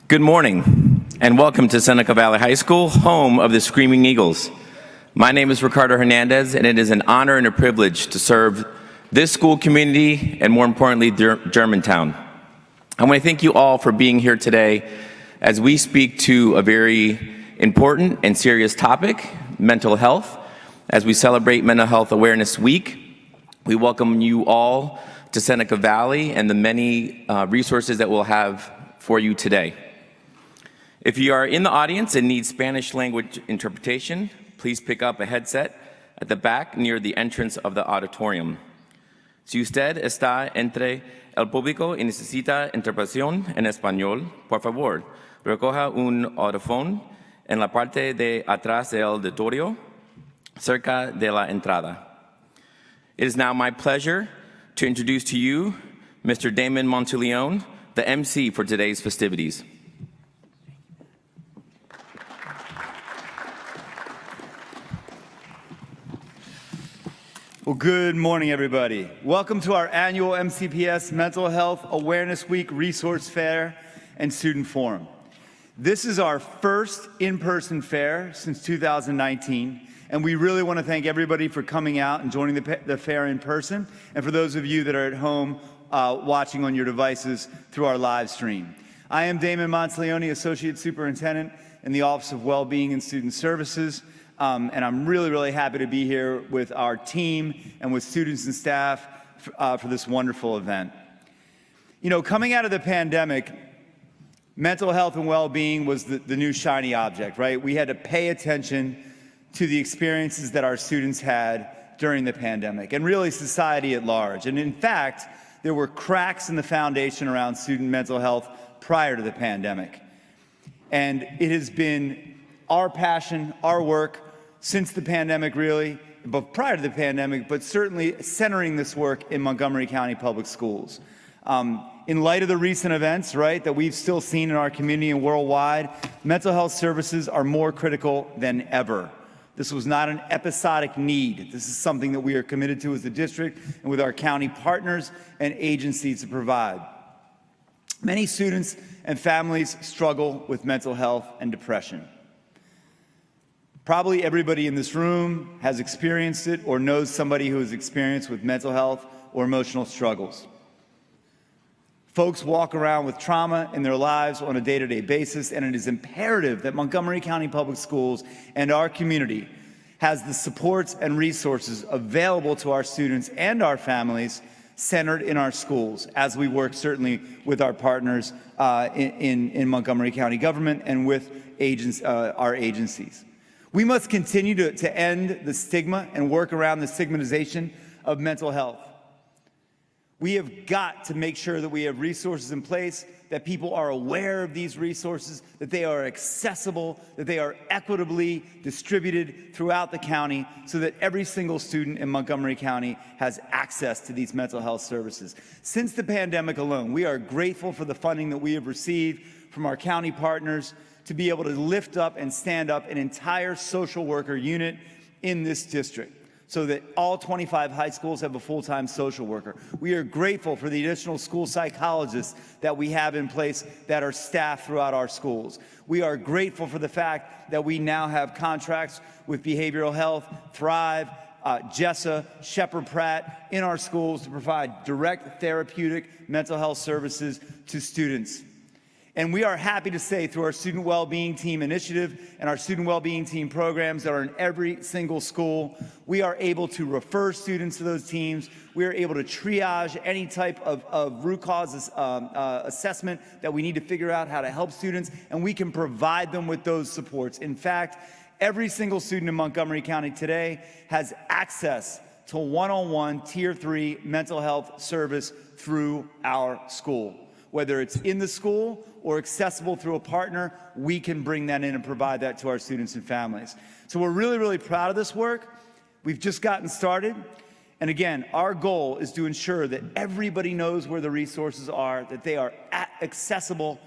Good morning, and welcome to Seneca Valley High School, home of the Screaming Eagles. My name is Ricardo Hernandez, and it is an honor and a privilege to serve this school community and, more importantly, Germantown. I want to thank you all for being here today as we speak to a very important and serious topic, mental health. As we celebrate Mental Health Awareness Week, we welcome you all to Seneca Valley and the many resources that we'll have for you today. If you are in the audience and need Spanish language interpretation, please pick up a headset at the back near the entrance of the auditorium. Si usted está entre el público y necesita interpretación en español, por favor, recoja un audífono en la parte de atrás del auditorio, cerca de la entrada. It is now my pleasure to introduce to you Mr. Damon Monteleone, the MC for today's festivities. Well, good morning, everybody. Welcome to our annual MCPS Mental Health Awareness Week Resource Fair and Student Forum. This is our first in-person fair since 2019, and we really want to thank everybody for coming out and joining the fair in person, and for those of you that are at home watching on your devices through our live stream. I am Damon Monteleone, Associate Superintendent in the Office of Wellbeing and Student Services. And I'm really happy to be here with our team and with students and staff for this wonderful event. You know, coming out of the pandemic, mental health and well-being was the new shiny object, right? We had to pay attention to the experiences that our students had during the pandemic, and really society at large. And in fact, there were cracks in the foundation around student mental health prior to the pandemic. And it has been our passion, our work, since the pandemic really, but prior to the pandemic, but certainly centering this work in Montgomery County Public Schools. In light of the recent events, right, that we've still seen in our community and worldwide, mental health services are more critical than ever. This was not an episodic need. This is something that we are committed to as a district and with our county partners and agencies to provide. Many students and families struggle with mental health and depression. Probably everybody in this room has experienced it or knows somebody who has experienced with mental health or emotional struggles. Folks walk around with trauma in their lives on a day-to-day basis, and it is imperative that Montgomery County Public Schools and our community has the supports and resources available to our students and our families centered in our schools, as we work certainly with our partners in Montgomery County government and with our agencies. We must continue to end the stigma and work around the stigmatization of mental health. We have got to make sure that we have resources in place, that people are aware of these resources, that they are accessible, that they are equitably distributed throughout the county so that every single student in Montgomery County has access to these mental health services. Since the pandemic alone, we are grateful for the funding that we have received from our county partners to be able to lift up and stand up an entire social worker unit in this district so that all 25 high schools have a full-time social worker. We are grateful for the additional school psychologists that we have in place that are staffed throughout our schools. We are grateful for the fact that we now have contracts with Behavioral Health, Thrive, Jessa, Shepherd Pratt in our schools to provide direct therapeutic mental health services to students. And we are happy to say through our Student Wellbeing Team initiative and our Student Wellbeing Team programs that are in every single school, we are able to refer students to those teams. We are able to triage any type of root cause assessment that we need to figure out how to help students, and we can provide them with those supports. In fact, every single student in Montgomery County today has access to one-on-one Tier 3 mental health service through our school. Whether it's in the school or accessible through a partner, we can bring that in and provide that to our students and families. So we're really proud of this work. We've just gotten started. And again, our goal is to ensure that everybody knows where the resources are, that they are accessible,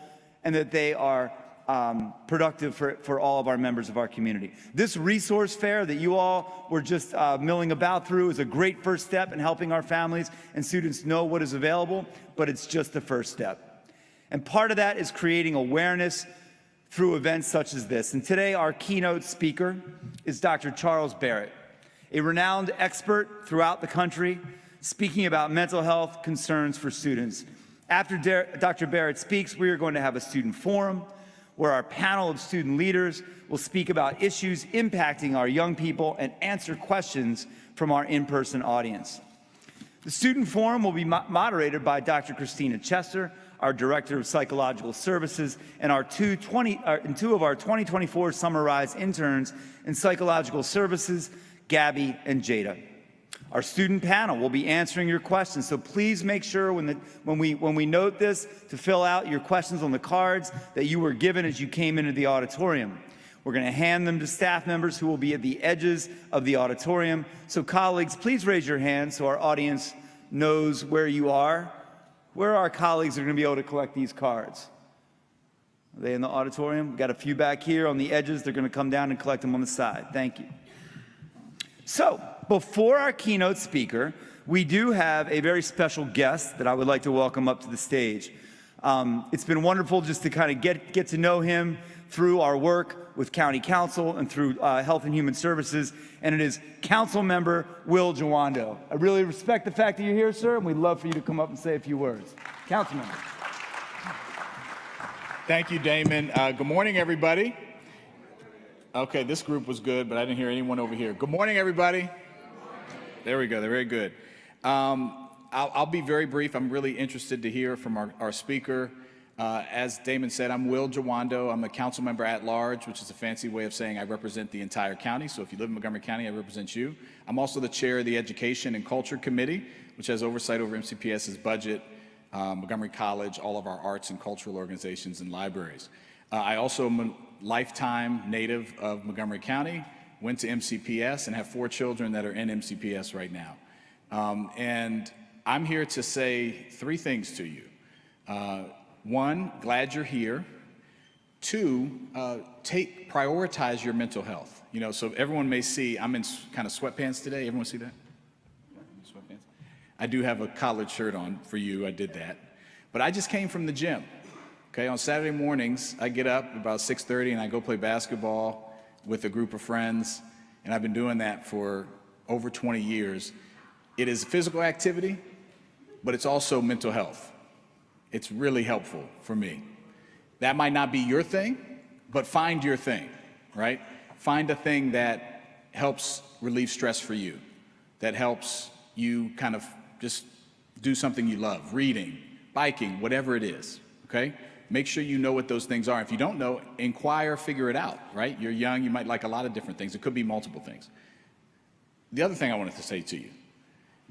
and that they are productive for all of our members of our community. This resource fair that you all were just milling about through is a great first step in helping our families and students know what is available, but it's just the first step. And part of that is creating awareness through events such as this. And today, our keynote speaker is Dr. Charles Barrett, a renowned expert throughout the country, speaking about mental health concerns for students. After Dr. Barrett speaks, we are going to have a student forum where our panel of student leaders will speak about issues impacting our young people and answer questions from our in-person audience. The student forum will be moderated by Dr. Christina Chester, our Director of Psychological Services, and two of our 2024 Summer Rise interns in Psychological Services, Gabby and Jada. Our student panel will be answering your questions, so please make sure when we note this to fill out your questions on the cards that you were given as you came into the auditorium. We're going to hand them to staff members who will be at the edges of the auditorium. So colleagues, please raise your hands so our audience knows where you are. Where our colleagues are going to be able to collect these cards? Are they in the auditorium? We've got a few back here on the edges. They're going to come down and collect them on the side. Thank you. So, before our keynote speaker, we do have a very special guest that I would like to welcome up to the stage. It's been wonderful just to kind of get to know him through our work with County Council and through Health and Human Services, and it is Council Member Will Jawando. I really respect the fact that you're here, sir, and we'd love for you to come up and say a few words. Council Member. Thank you, Damon. Good morning, everybody. Okay, this group was good, but I didn't hear anyone over here. Good morning, everybody. There we go. They're very good. I'll be very brief. I'm really interested to hear from our speaker. As Damon said, I'm Will Jawando. I'm a council member at large, which is a fancy way of saying I represent the entire county. So if you live in Montgomery County, I represent you. I'm also the chair of the Education and Culture Committee, which has oversight over MCPS's budget, Montgomery College, all of our arts and cultural organizations and libraries. I also am a lifetime native of Montgomery County, went to MCPS, and have 4 children that are in MCPS right now. And I'm here to say 3 things to you. 1, glad you're here. 2, prioritize your mental health. You know, so everyone may see, I'm in kind of sweatpants today. Everyone see that? Sweatpants. I do have a collared shirt on for you. I did that. But I just came from the gym. Okay, on Saturday mornings, I get up about 6:30 and I go play basketball with a group of friends. And I've been doing that for over 20 years. It is physical activity, but it's also mental health. It's really helpful for me. That might not be your thing, but find your thing, right? Find a thing that helps relieve stress for you, that helps you kind of just do something you love, reading, biking, whatever it is, okay? Make sure you know what those things are. If you don't know, inquire, figure it out, right? You're young, you might like a lot of different things. It could be multiple things. The other thing I wanted to say to you,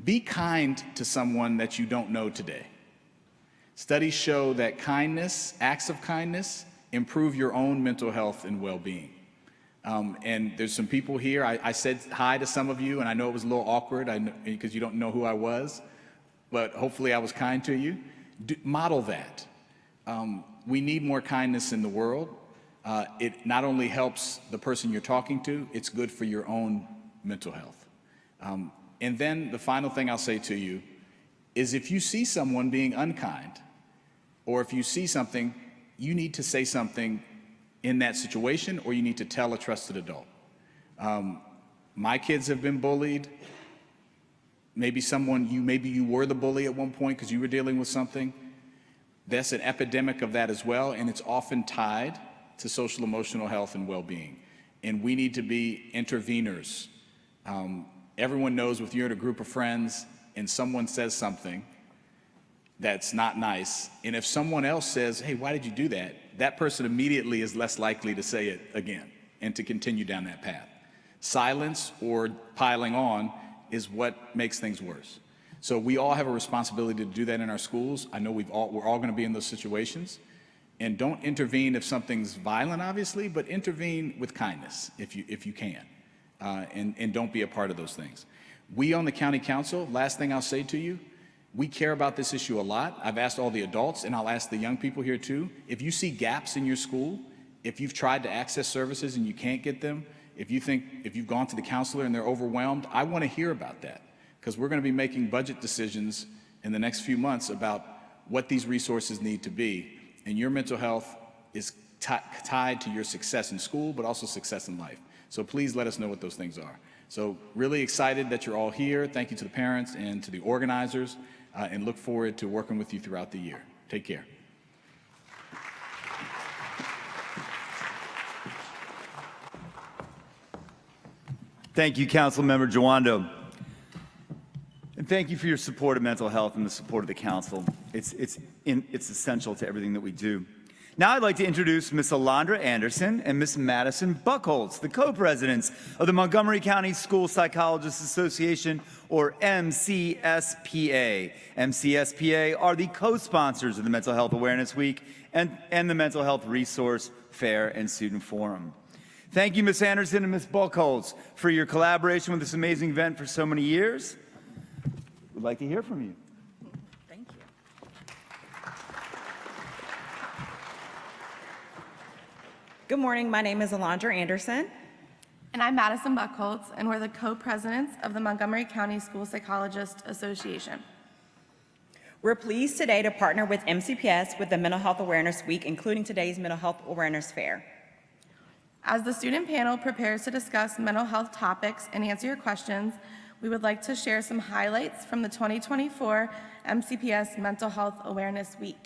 be kind to someone that you don't know today. Studies show that kindness, acts of kindness, improve your own mental health and well-being. And there's some people here, I said hi to some of you, and I know it was a little awkward because you don't know who I was, but hopefully I was kind to you. Model that. We need more kindness in the world. It not only helps the person you're talking to, it's good for your own mental health. And then the final thing I'll say to you is if you see someone being unkind, or if you see something, you need to say something in that situation, or you need to tell a trusted adult. My kids have been bullied. Maybe you were the bully at one point because you were dealing with something. That's an epidemic of that as well, and it's often tied to social emotional health and well-being. And we need to be interveners. Everyone knows if you're in a group of friends and someone says something that's not nice, and if someone else says, hey, why did you do that? That person immediately is less likely to say it again and to continue down that path. Silence or piling on is what makes things worse. So we all have a responsibility to do that in our schools. I know we're all going to be in those situations. And don't intervene if something's violent, obviously, but intervene with kindness if you can. And don't be a part of those things. We on the county council, last thing I'll say to you, we care about this issue a lot. I've asked all the adults, and I'll ask the young people here too. If you see gaps in your school, if you've tried to access services and you can't get them, if you've gone to the counselor and they're overwhelmed, I want to hear about that. Because we're going to be making budget decisions in the next few months about what these resources need to be. And your mental health is tied to your success in school, but also success in life. So please let us know what those things are. So really excited that you're all here. Thank you to the parents and to the organizers, and look forward to working with you throughout the year. Take care. Thank you, Councilmember Jawando. And thank you for your support of mental health and the support of the council. It's essential to everything that we do. Now I'd like to introduce Ms. Alondra Anderson and Ms. Madison Buckholz, the co-presidents of the Montgomery County School Psychologists Association, or MCSPA. MCSPA are the co-sponsors of the Mental Health Awareness Week and the Mental Health Resource Fair and Student Forum. Thank you, Ms. Anderson and Ms. Buckholz, for your collaboration with this amazing event for so many years. We'd like to hear from you. Thank you. Good morning. My name is Alondra Anderson. And I'm Madison Buckholz, and we're the co-presidents of the Montgomery County School Psychologists Association. We're pleased today to partner with MCPS with the Mental Health Awareness Week, including today's Mental Health Awareness Fair. As the student panel prepares to discuss mental health topics and answer your questions, we would like to share some highlights from the 2024 MCPS Mental Health Awareness Week.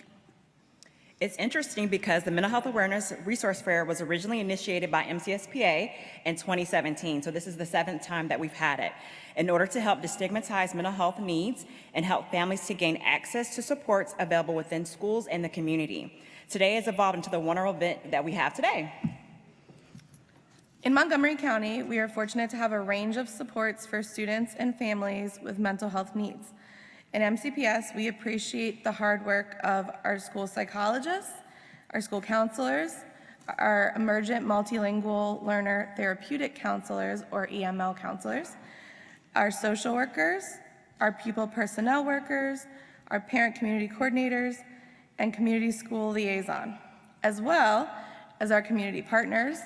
It's interesting because the Mental Health Awareness Resource Fair was originally initiated by MCSPA in 2017, so this is the 7th time that we've had it, in order to help destigmatize mental health needs and help families to gain access to supports available within schools and the community. Today has evolved into the wonderful event that we have today. In Montgomery County, we are fortunate to have a range of supports for students and families with mental health needs. In MCPS, we appreciate the hard work of our school psychologists, our school counselors, our emergent multilingual learner therapeutic counselors, or EML counselors, our social workers, our pupil personnel workers, our parent community coordinators, and community school liaison, as well as our community partners,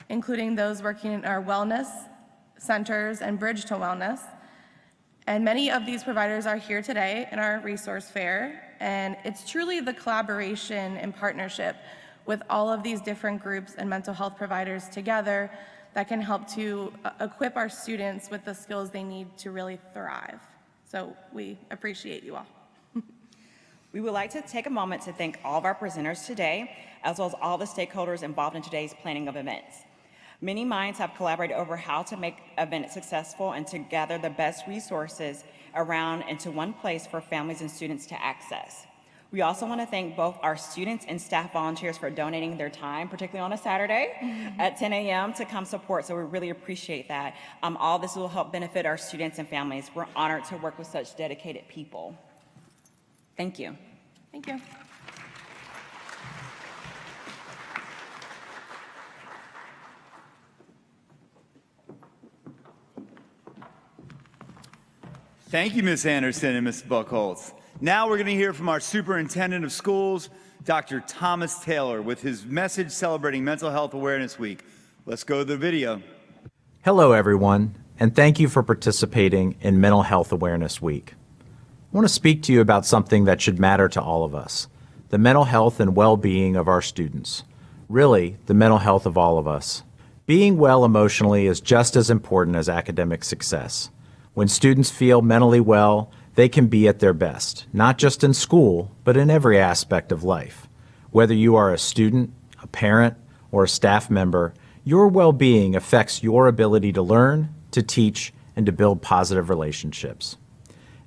including those working in our wellness centers and Bridge to Wellness. And many of these providers are here today in our resource fair, and it's truly the collaboration and partnership with all of these different groups and mental health providers together that can help to equip our students with the skills they need to really thrive. So we appreciate you all. We would like to take a moment to thank all of our presenters today, as well as all the stakeholders involved in today's planning of events. Many minds have collaborated over how to make events successful and to gather the best resources around into one place for families and students to access. We also want to thank both our students and staff volunteers for donating their time, particularly on a Saturday at 10 a.m. to come support, so we really appreciate that. All this will help benefit our students and families. We're honored to work with such dedicated people. Thank you. Thank you. Thank you, Ms. Anderson and Ms. Buckholz. Now we're going to hear from our Superintendent of Schools, Dr. Thomas Taylor, with his message celebrating Mental Health Awareness Week. Let's go to the video. Hello, everyone, and thank you for participating in Mental Health Awareness Week. I want to speak to you about something that should matter to all of us, the mental health and well-being of our students. Really, the mental health of all of us. Being well emotionally is just as important as academic success. When students feel mentally well, they can be at their best, not just in school, but in every aspect of life. Whether you are a student, a parent, or a staff member, your well-being affects your ability to learn, to teach, and to build positive relationships.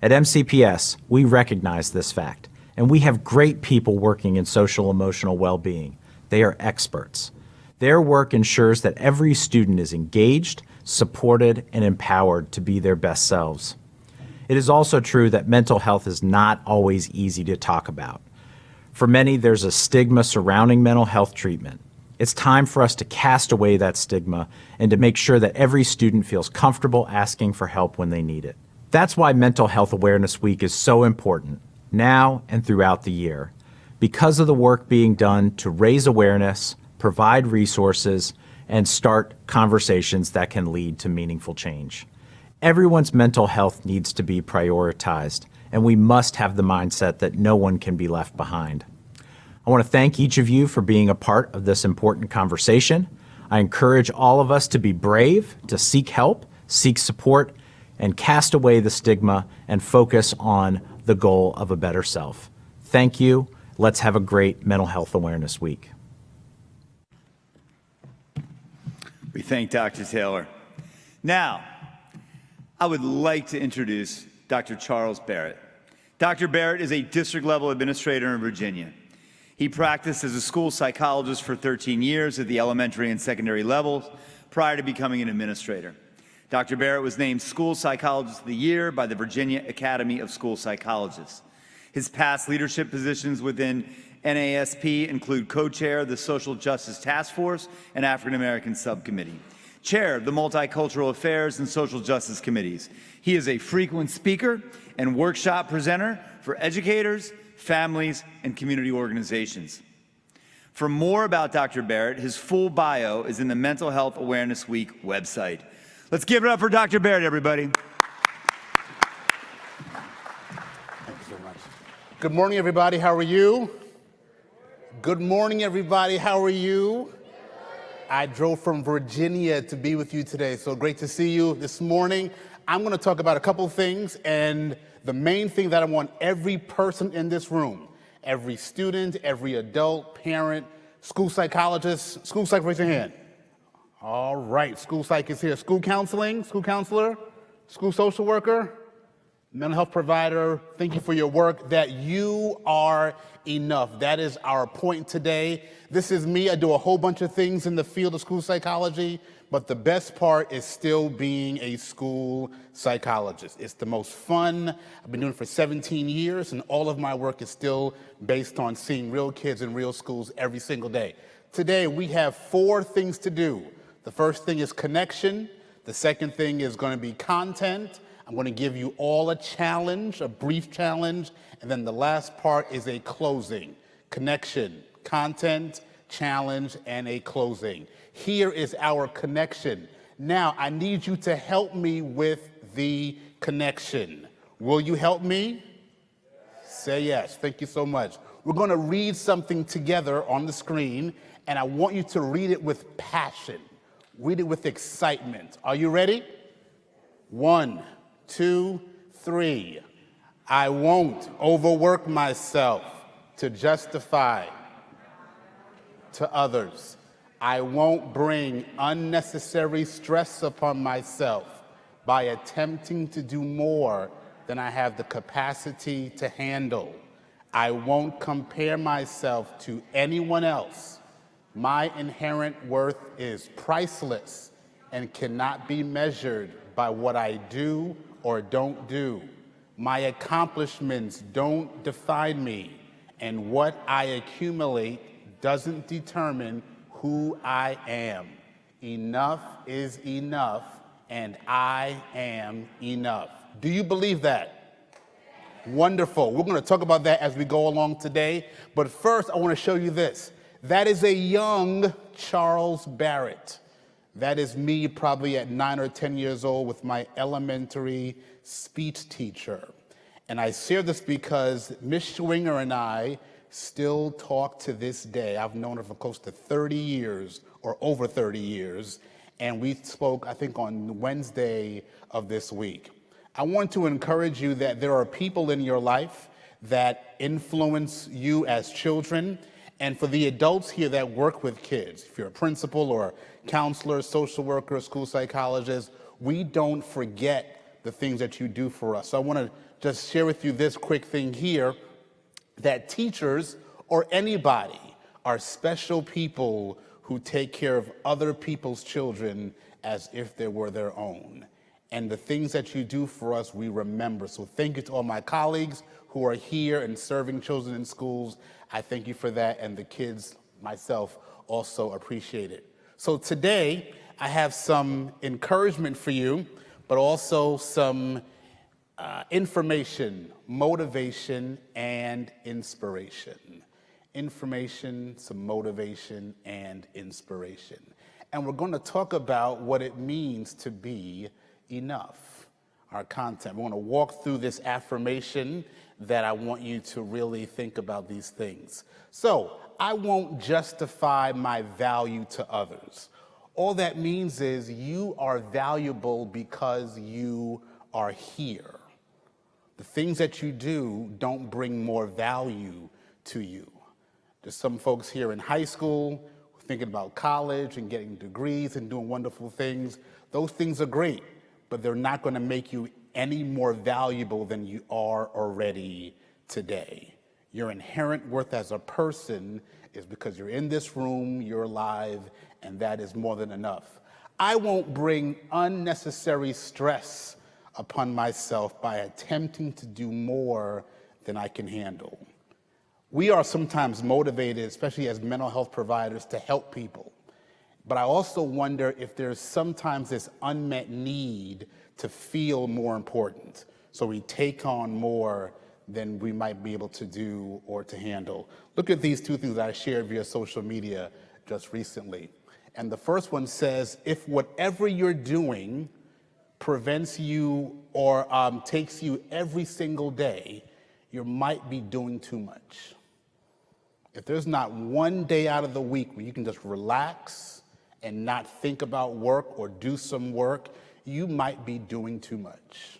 At MCPS, we recognize this fact, and we have great people working in social emotional well-being. They are experts. Their work ensures that every student is engaged, supported, and empowered to be their best selves. It is also true that mental health is not always easy to talk about. For many, there's a stigma surrounding mental health treatment. It's time for us to cast away that stigma and to make sure that every student feels comfortable asking for help when they need it. That's why Mental Health Awareness Week is so important, now and throughout the year, because of the work being done to raise awareness, provide resources, and start conversations that can lead to meaningful change. Everyone's mental health needs to be prioritized, and we must have the mindset that no one can be left behind. I want to thank each of you for being a part of this important conversation. I encourage all of us to be brave, to seek help, seek support, and cast away the stigma and focus on the goal of a better self. Thank you. Let's have a great Mental Health Awareness Week. We thank Dr. Taylor. Now, I would like to introduce Dr. Charles Barrett. Dr. Barrett is a district-level administrator in Virginia. He practiced as a school psychologist for 13 years at the elementary and secondary levels prior to becoming an administrator. Dr. Barrett was named School Psychologist of the Year by the Virginia Academy of School Psychologists. His past leadership positions within NASP include co-chair of the Social Justice Task Force and African American Subcommittee, chair of the Multicultural Affairs and Social Justice Committees. He is a frequent speaker and workshop presenter for educators, families, and community organizations. For more about Dr. Barrett, his full bio is in the Mental Health Awareness Week website. Let's give it up for Dr. Barrett, everybody. Thank you so much. Good morning, everybody. How are you? Good morning, everybody. How are you? I drove from Virginia to be with you today, so great to see you this morning. I'm going to talk about a couple things, and the main thing that I want every person in this room, every student, every adult, parent, school psychologist, school psych, raise your hand. All right, school psych is here. School counseling, school counselor, school social worker, mental health provider, thank you for your work, that you are enough. That is our point today. This is me. I do a whole bunch of things in the field of school psychology, but the best part is still being a school psychologist. It's the most fun. I've been doing it for 17 years, and all of my work is still based on seeing real kids in real schools every single day. Today, we have 4 things to do. The first thing is connection. The second thing is going to be content. I'm going to give you all a challenge, a brief challenge, and then the last part is a closing. Connection, content, challenge, and a closing. Here is our connection. Now, I need you to help me with the connection. Will you help me? Say yes. Thank you so much. We're going to read something together on the screen, and I want you to read it with passion. Read it with excitement. Are you ready? 1, 2, 3. I won't overwork myself to justify to others. I won't bring unnecessary stress upon myself by attempting to do more than I have the capacity to handle. I won't compare myself to anyone else. My inherent worth is priceless and cannot be measured by what I do or don't do. My accomplishments don't define me, and what I accumulate doesn't determine who I am. Enough is enough, and I am enough. Do you believe that? Wonderful. We're going to talk about that as we go along today, but first I want to show you this. That is a young Charles Barrett. That is me probably at 9 or 10 years old with my elementary speech teacher. And I share this because Miss Schwinger and I still talk to this day. I've known her for close to 30 years or over 30 years. And we spoke, I think, on Wednesday of this week. I want to encourage you that there are people in your life that influence you as children. And for the adults here that work with kids, if you're a principal or a counselor, social worker, school psychologist, we don't forget the things that you do for us. So I want to just share with you this quick thing here, that teachers or anybody are special people who take care of other people's children as if they were their own. And the things that you do for us, we remember. So thank you to all my colleagues who are here and serving children in schools. I thank you for that, and the kids, myself, also appreciate it. So today, I have some encouragement for you, but also some information, motivation, and inspiration. Information, some motivation, and inspiration. And we're going to talk about what it means to be enough. our content. We're going to walk through this affirmation that I want you to really think about these things. So, I won't justify my value to others. All that means is you are valuable because you are here. The things that you do don't bring more value to you. There's some folks here in high school thinking about college and getting degrees and doing wonderful things. Those things are great, but they're not going to make you any more valuable than you are already today. Your inherent worth as a person is because you're in this room, you're alive, and that is more than enough. I won't bring unnecessary stress upon myself by attempting to do more than I can handle. We are sometimes motivated, especially as mental health providers, to help people. But I also wonder if there's sometimes this unmet need to feel more important. So we take on more than we might be able to do or to handle. Look at these two things that I shared via social media just recently. And the first one says, if whatever you're doing prevents you or takes you every single day, you might be doing too much. If there's not one day out of the week where you can just relax and not think about work or do some work, you might be doing too much.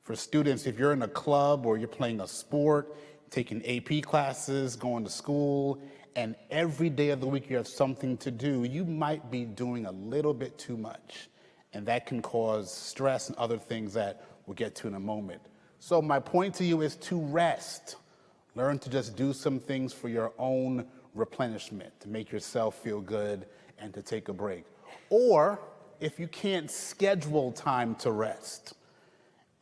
For students, if you're in a club or you're playing a sport, taking AP classes, going to school, and every day of the week you have something to do, you might be doing a little bit too much. And that can cause stress and other things that we'll get to in a moment. So my point to you is to rest. Learn to just do some things for your own replenishment, to make yourself feel good and to take a break. Or if you can't schedule time to rest,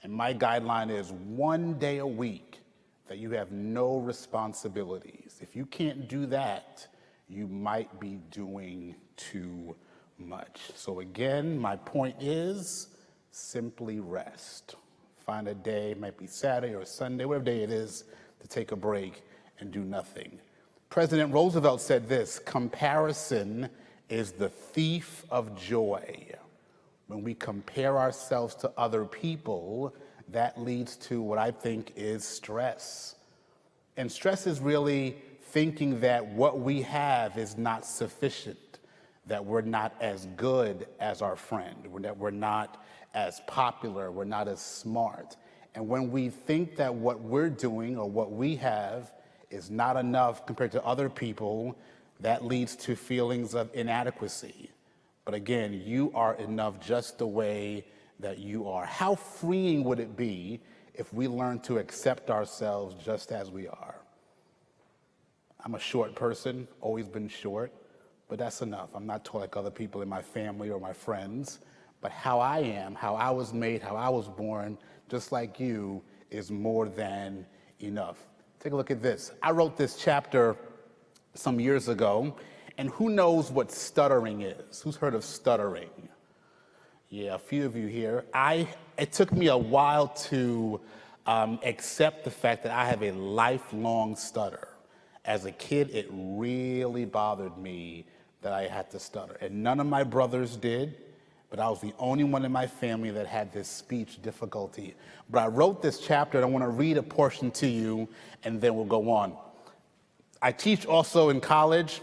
and my guideline is 1 day a week that you have no responsibilities. If you can't do that, you might be doing too much. So again, my point is simply rest. Find a day, it might be Saturday or Sunday, whatever day it is, to take a break and do nothing. President Roosevelt said this, comparison is the thief of joy. When we compare ourselves to other people, that leads to what I think is stress. And stress is really thinking that what we have is not sufficient, that we're not as good as our friend, that we're not as popular, we're not as smart. And when we think that what we're doing or what we have is not enough compared to other people, that leads to feelings of inadequacy. But again, you are enough just the way that you are. How freeing would it be if we learned to accept ourselves just as we are? I'm a short person, always been short, but that's enough. I'm not tall like other people in my family or my friends, but how I am, how I was made, how I was born, just like you, is more than enough. Take a look at this. I wrote this chapter some years ago, and who knows what stuttering is? Who's heard of stuttering? Yeah, a few of you here. It took me a while to accept the fact that I have a lifelong stutter. As a kid, it really bothered me that I had to stutter. And none of my brothers did, but I was the only one in my family that had this speech difficulty. But I wrote this chapter, and I want to read a portion to you, and then we'll go on. I teach also in college.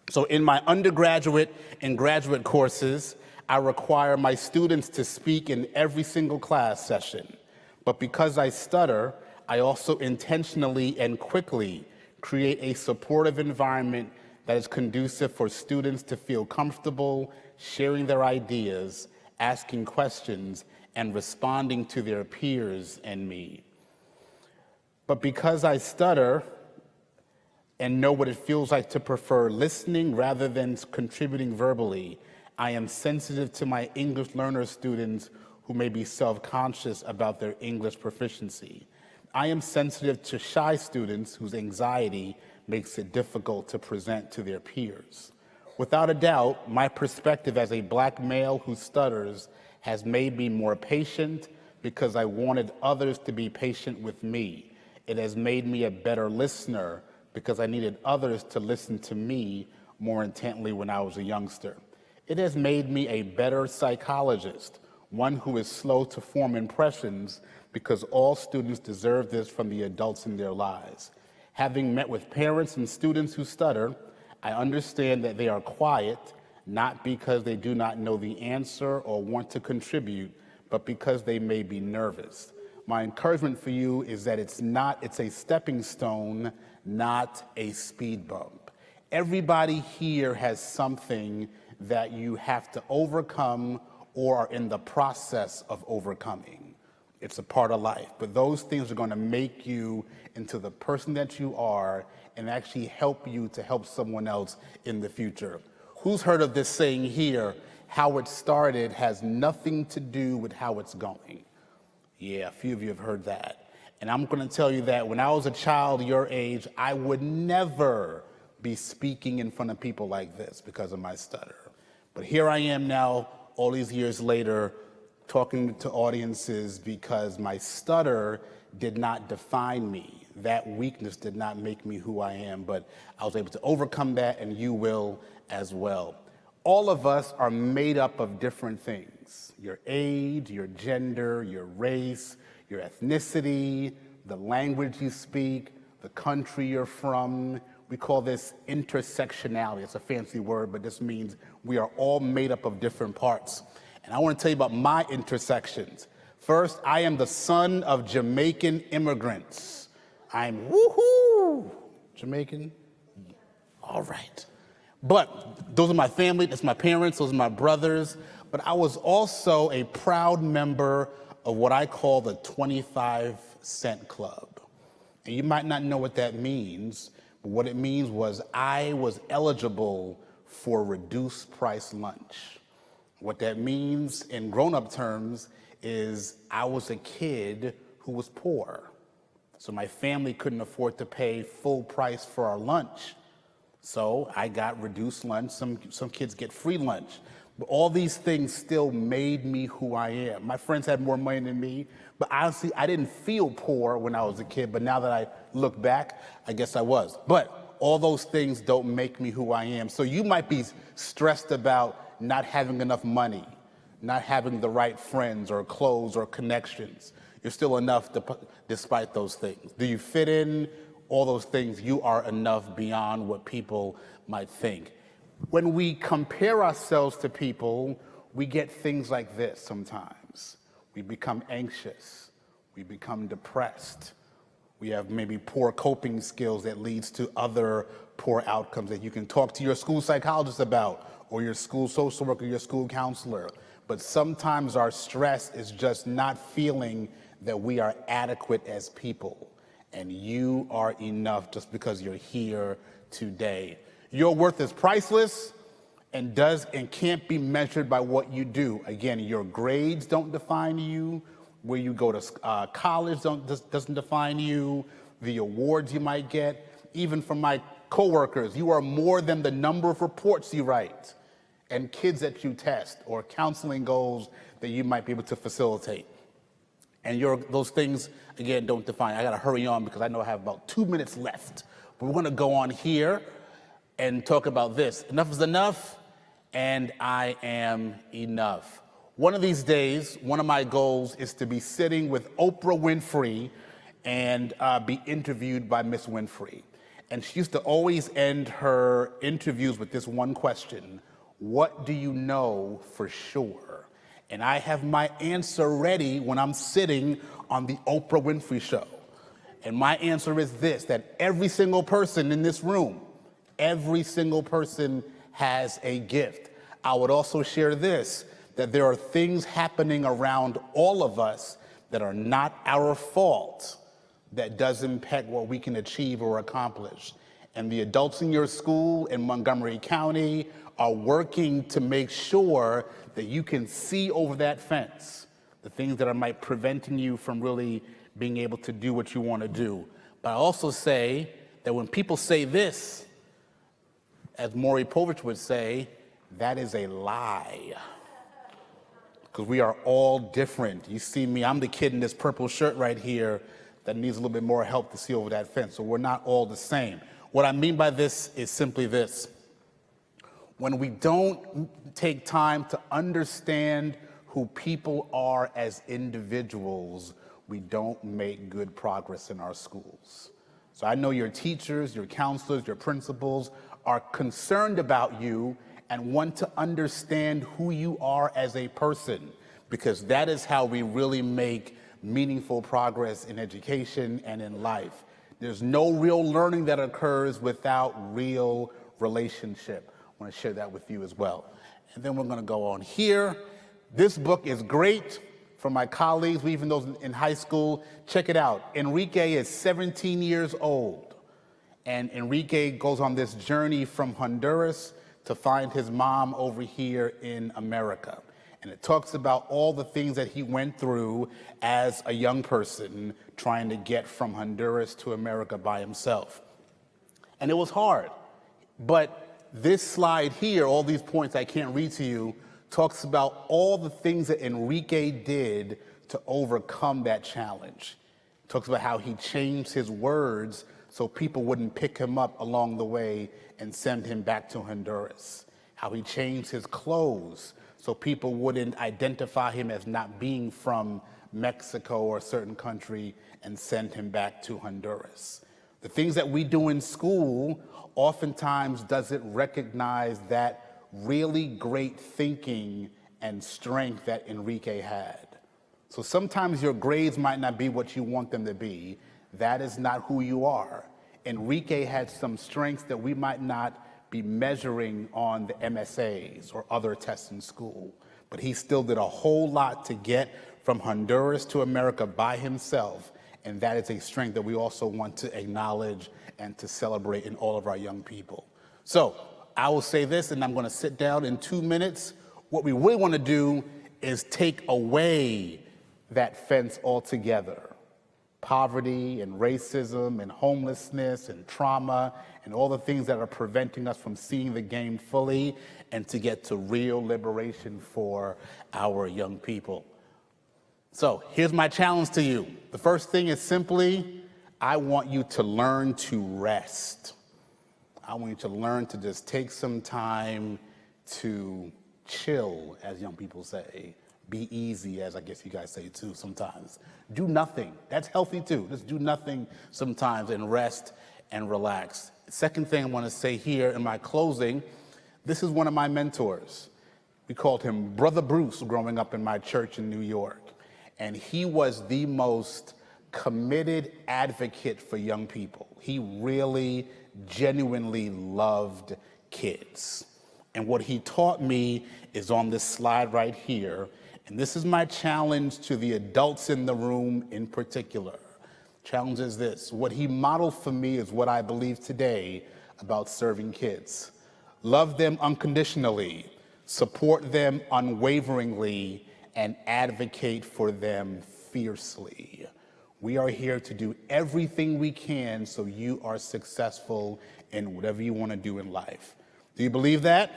So in my undergraduate and graduate courses, I require my students to speak in every single class session. But because I stutter, I also intentionally and quickly create a supportive environment that is conducive for students to feel comfortable sharing their ideas, asking questions, and responding to their peers and me. But because I stutter and know what it feels like to prefer listening rather than contributing verbally, I am sensitive to my English learner students who may be self-conscious about their English proficiency. I am sensitive to shy students whose anxiety makes it difficult to present to their peers. Without a doubt, my perspective as a Black male who stutters has made me more patient because I wanted others to be patient with me. It has made me a better listener because I needed others to listen to me more intently when I was a youngster. It has made me a better psychologist. one who is slow to form impressions, because all students deserve this from the adults in their lives. Having met with parents and students who stutter, I understand that they are quiet, not because they do not know the answer or want to contribute, but because they may be nervous. My encouragement for you is that it's a stepping stone, not a speed bump. Everybody here has something that you have to overcome or are in the process of overcoming. It's a part of life, but those things are going to make you into the person that you are and actually help you to help someone else in the future. Who's heard of this saying here, how it started has nothing to do with how it's going? Yeah, a few of you have heard that. And I'm going to tell you that when I was a child your age, I would never be speaking in front of people like this because of my stutter. But here I am now, all these years later, talking to audiences because my stutter did not define me. That weakness did not make me who I am, but I was able to overcome that, and you will as well. All of us are made up of different things: your age, your gender, your race, your ethnicity, the language you speak, the country you're from. We call this intersectionality. It's a fancy word, but this means we are all made up of different parts. And I want to tell you about my intersections. First, I am the son of Jamaican immigrants. I'm woohoo! Jamaican? All right. But those are my family, that's my parents, those are my brothers. But I was also a proud member of what I call the 25-cent club. And you might not know what that means, but what it means was I was eligible for reduced price lunch. What that means in grown-up terms is I was a kid who was poor. So my family couldn't afford to pay full price for our lunch. So I got reduced lunch. Some kids get free lunch. But all these things still made me who I am. My friends had more money than me, but honestly, I didn't feel poor when I was a kid, but now that I look back, I guess I was. But all those things don't make me who I am. So you might be stressed about not having enough money, not having the right friends or clothes or connections. You're still enough despite those things. Do you fit in? All those things, you are enough beyond what people might think. When we compare ourselves to people, we get things like this sometimes. We become anxious. We become depressed. We have maybe poor coping skills that leads to other poor outcomes that you can talk to your school psychologist about, or your school social worker, your school counselor. But sometimes our stress is just not feeling that we are adequate as people. And you are enough just because you're here today. Your worth is priceless and can't be measured by what you do. Again, your grades don't define you. Where you go to college doesn't define you. The awards you might get. Even from my coworkers, you are more than the number of reports you write and kids that you test or counseling goals that you might be able to facilitate. And those things, again, don't define. I got to hurry on because I know I have about 2 minutes left. But we're going to go on here and talk about this. Enough is enough, and I am enough. One of these days, one of my goals is to be sitting with Oprah Winfrey and be interviewed by Miss Winfrey. And she used to always end her interviews with this one question: what do you know for sure? And I have my answer ready when I'm sitting on the Oprah Winfrey Show. And my answer is this: that every single person in this room, every single person has a gift. I would also share this, that there are things happening around all of us that are not our fault, that does impact what we can achieve or accomplish. And the adults in your school in Montgomery County are working to make sure that you can see over that fence, the things that might preventing you from really being able to do what you want to do. But I also say that when people say this, as Maury Povich would say, that is a lie. Because we are all different. You see me, I'm the kid in this purple shirt right here that needs a little bit more help to see over that fence. So we're not all the same. What I mean by this is simply this: when we don't take time to understand who people are as individuals, we don't make good progress in our schools. So I know your teachers, your counselors, your principals are concerned about you and want to understand who you are as a person, because that is how we really make meaningful progress in education and in life. There's no real learning that occurs without real relationship. I want to share that with you as well. And then we're going to go on here. This book is great for my colleagues, even those in high school. Check it out. Enrique is 17 years old. And Enrique goes on this journey from Honduras to find his mom over here in America. And it talks about all the things that he went through as a young person trying to get from Honduras to America by himself. And it was hard. But this slide here, all these points I can't read to you, talks about all the things that Enrique did to overcome that challenge. It talks about how he changed his words so people wouldn't pick him up along the way and send him back to Honduras. How he changed his clothes so people wouldn't identify him as not being from Mexico or a certain country and send him back to Honduras. The things that we do in school oftentimes doesn't recognize that really great thinking and strength that Enrique had. So sometimes your grades might not be what you want them to be. That is not who you are. Enrique had some strengths that we might not be measuring on the MSAs or other tests in school, but he still did a whole lot to get from Honduras to America by himself, and that is a strength that we also want to acknowledge and to celebrate in all of our young people. So I will say this, and I'm going to sit down in 2 minutes. What we really want to do is take away that fence altogether. Poverty and racism and homelessness and trauma and all the things that are preventing us from seeing the game fully, and to get to real liberation for our young people. So here's my challenge to you. The first thing is simply, I want you to learn to rest. I want you to learn to just take some time to chill, as young people say. Be easy, as I guess you guys say too sometimes. Do nothing. That's healthy too. Just do nothing sometimes and rest and relax. Second thing I want to say here in my closing, this is one of my mentors. We called him Brother Bruce growing up in my church in New York. And he was the most committed advocate for young people. He really genuinely loved kids. And what he taught me is on this slide right here. And this is my challenge to the adults in the room in particular. Challenge is this: what he modeled for me is what I believe today about serving kids. Love them unconditionally, support them unwaveringly, and advocate for them fiercely. We are here to do everything we can so you are successful in whatever you want to do in life. Do you believe that?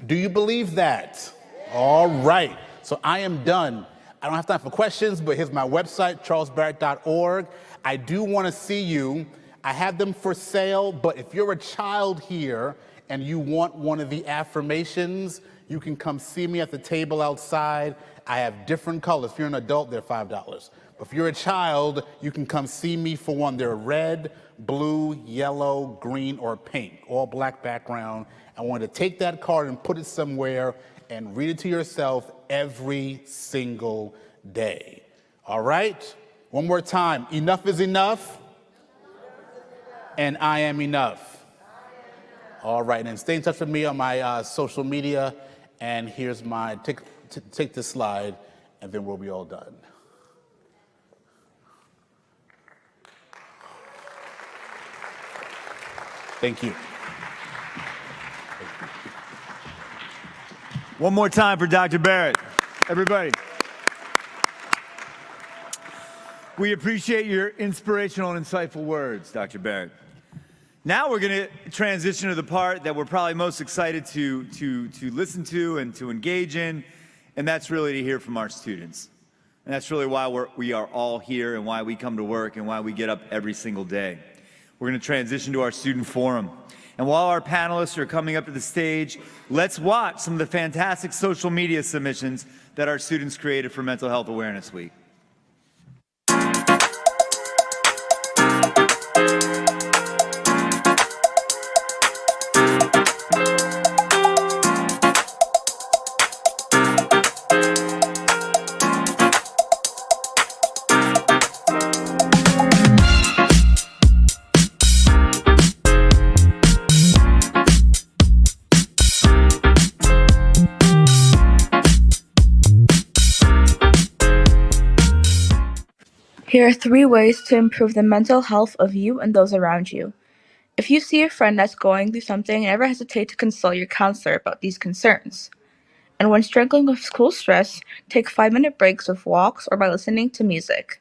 Do you believe that? All right. So I am done. I don't have time for questions, but here's my website, charlesbarrett.org. I do want to see you. I have them for sale, but if you're a child here and you want one of the affirmations, you can come see me at the table outside. I have different colors. If you're an adult, they're $5. But if you're a child, you can come see me for one. They're red, blue, yellow, green, or pink, all black background. I want to take that card and put it somewhere and read it to yourself every single day. All right? One more time. Enough is enough, and I am enough. All right, and stay in touch with me on my social media. And here's my, take this slide, and then we'll be all done. Thank you. One more time for Dr. Barrett. Everybody. We appreciate your inspirational and insightful words, Dr. Barrett. Now we're going to transition to the part that we're probably most excited to listen to and to engage in, and that's really to hear from our students. And that's really why we are all here and why we come to work and why we get up every single day. We're going to transition to our student forum. And while our panelists are coming up to the stage, let's watch some of the fantastic social media submissions that our students created for Mental Health Awareness Week. Here are 3 ways to improve the mental health of you and those around you. If you see a friend that's going through something, never hesitate to consult your counselor about these concerns. And when struggling with school stress, take 5-minute breaks with walks or by listening to music.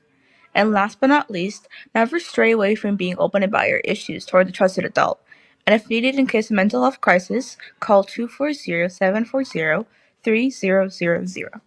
And last but not least, never stray away from being open about your issues toward a trusted adult. And if needed in case of mental health crisis, call 240-740-3000.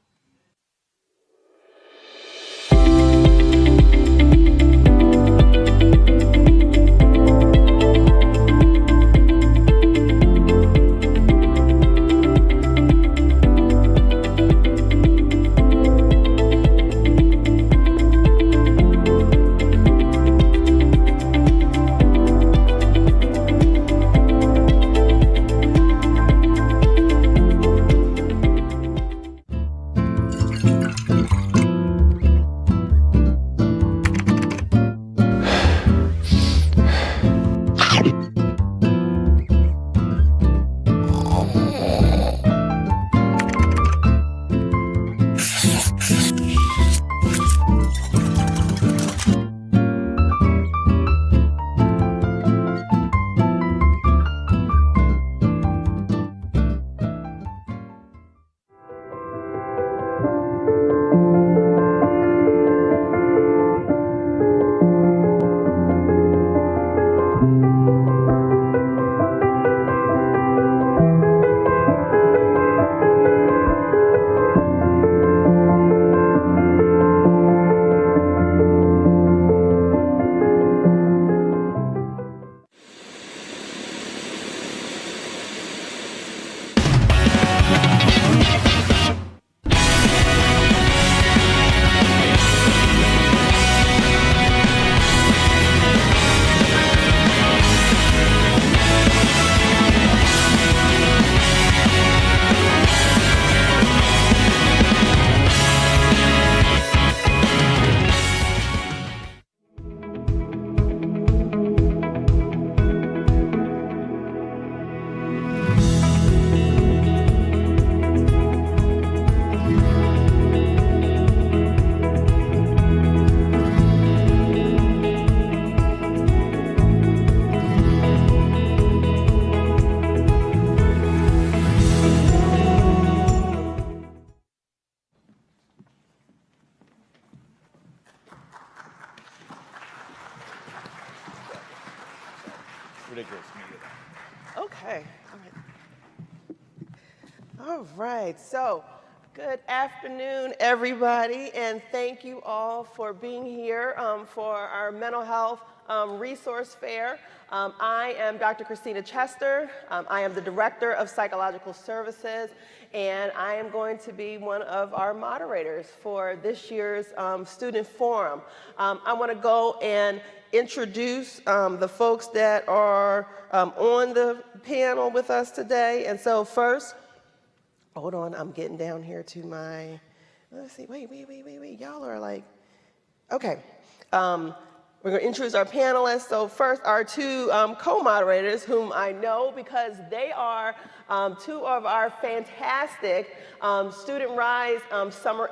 Ridiculous. Okay. All right. So, good afternoon, everybody, and thank you all for being here for our mental health resource fair. I am Dr. Christina Chester. I am the Director of Psychological Services, and I am going to be one of our moderators for this year's Student Forum. I want to go and introduce the folks that are on the panel with us today. And so first, hold on, I'm getting down here to my, let's see, wait, y'all are like, okay. We're going to introduce our panelists. So first, our 2 co-moderators, whom I know because they are 2 of our fantastic Student Rise summer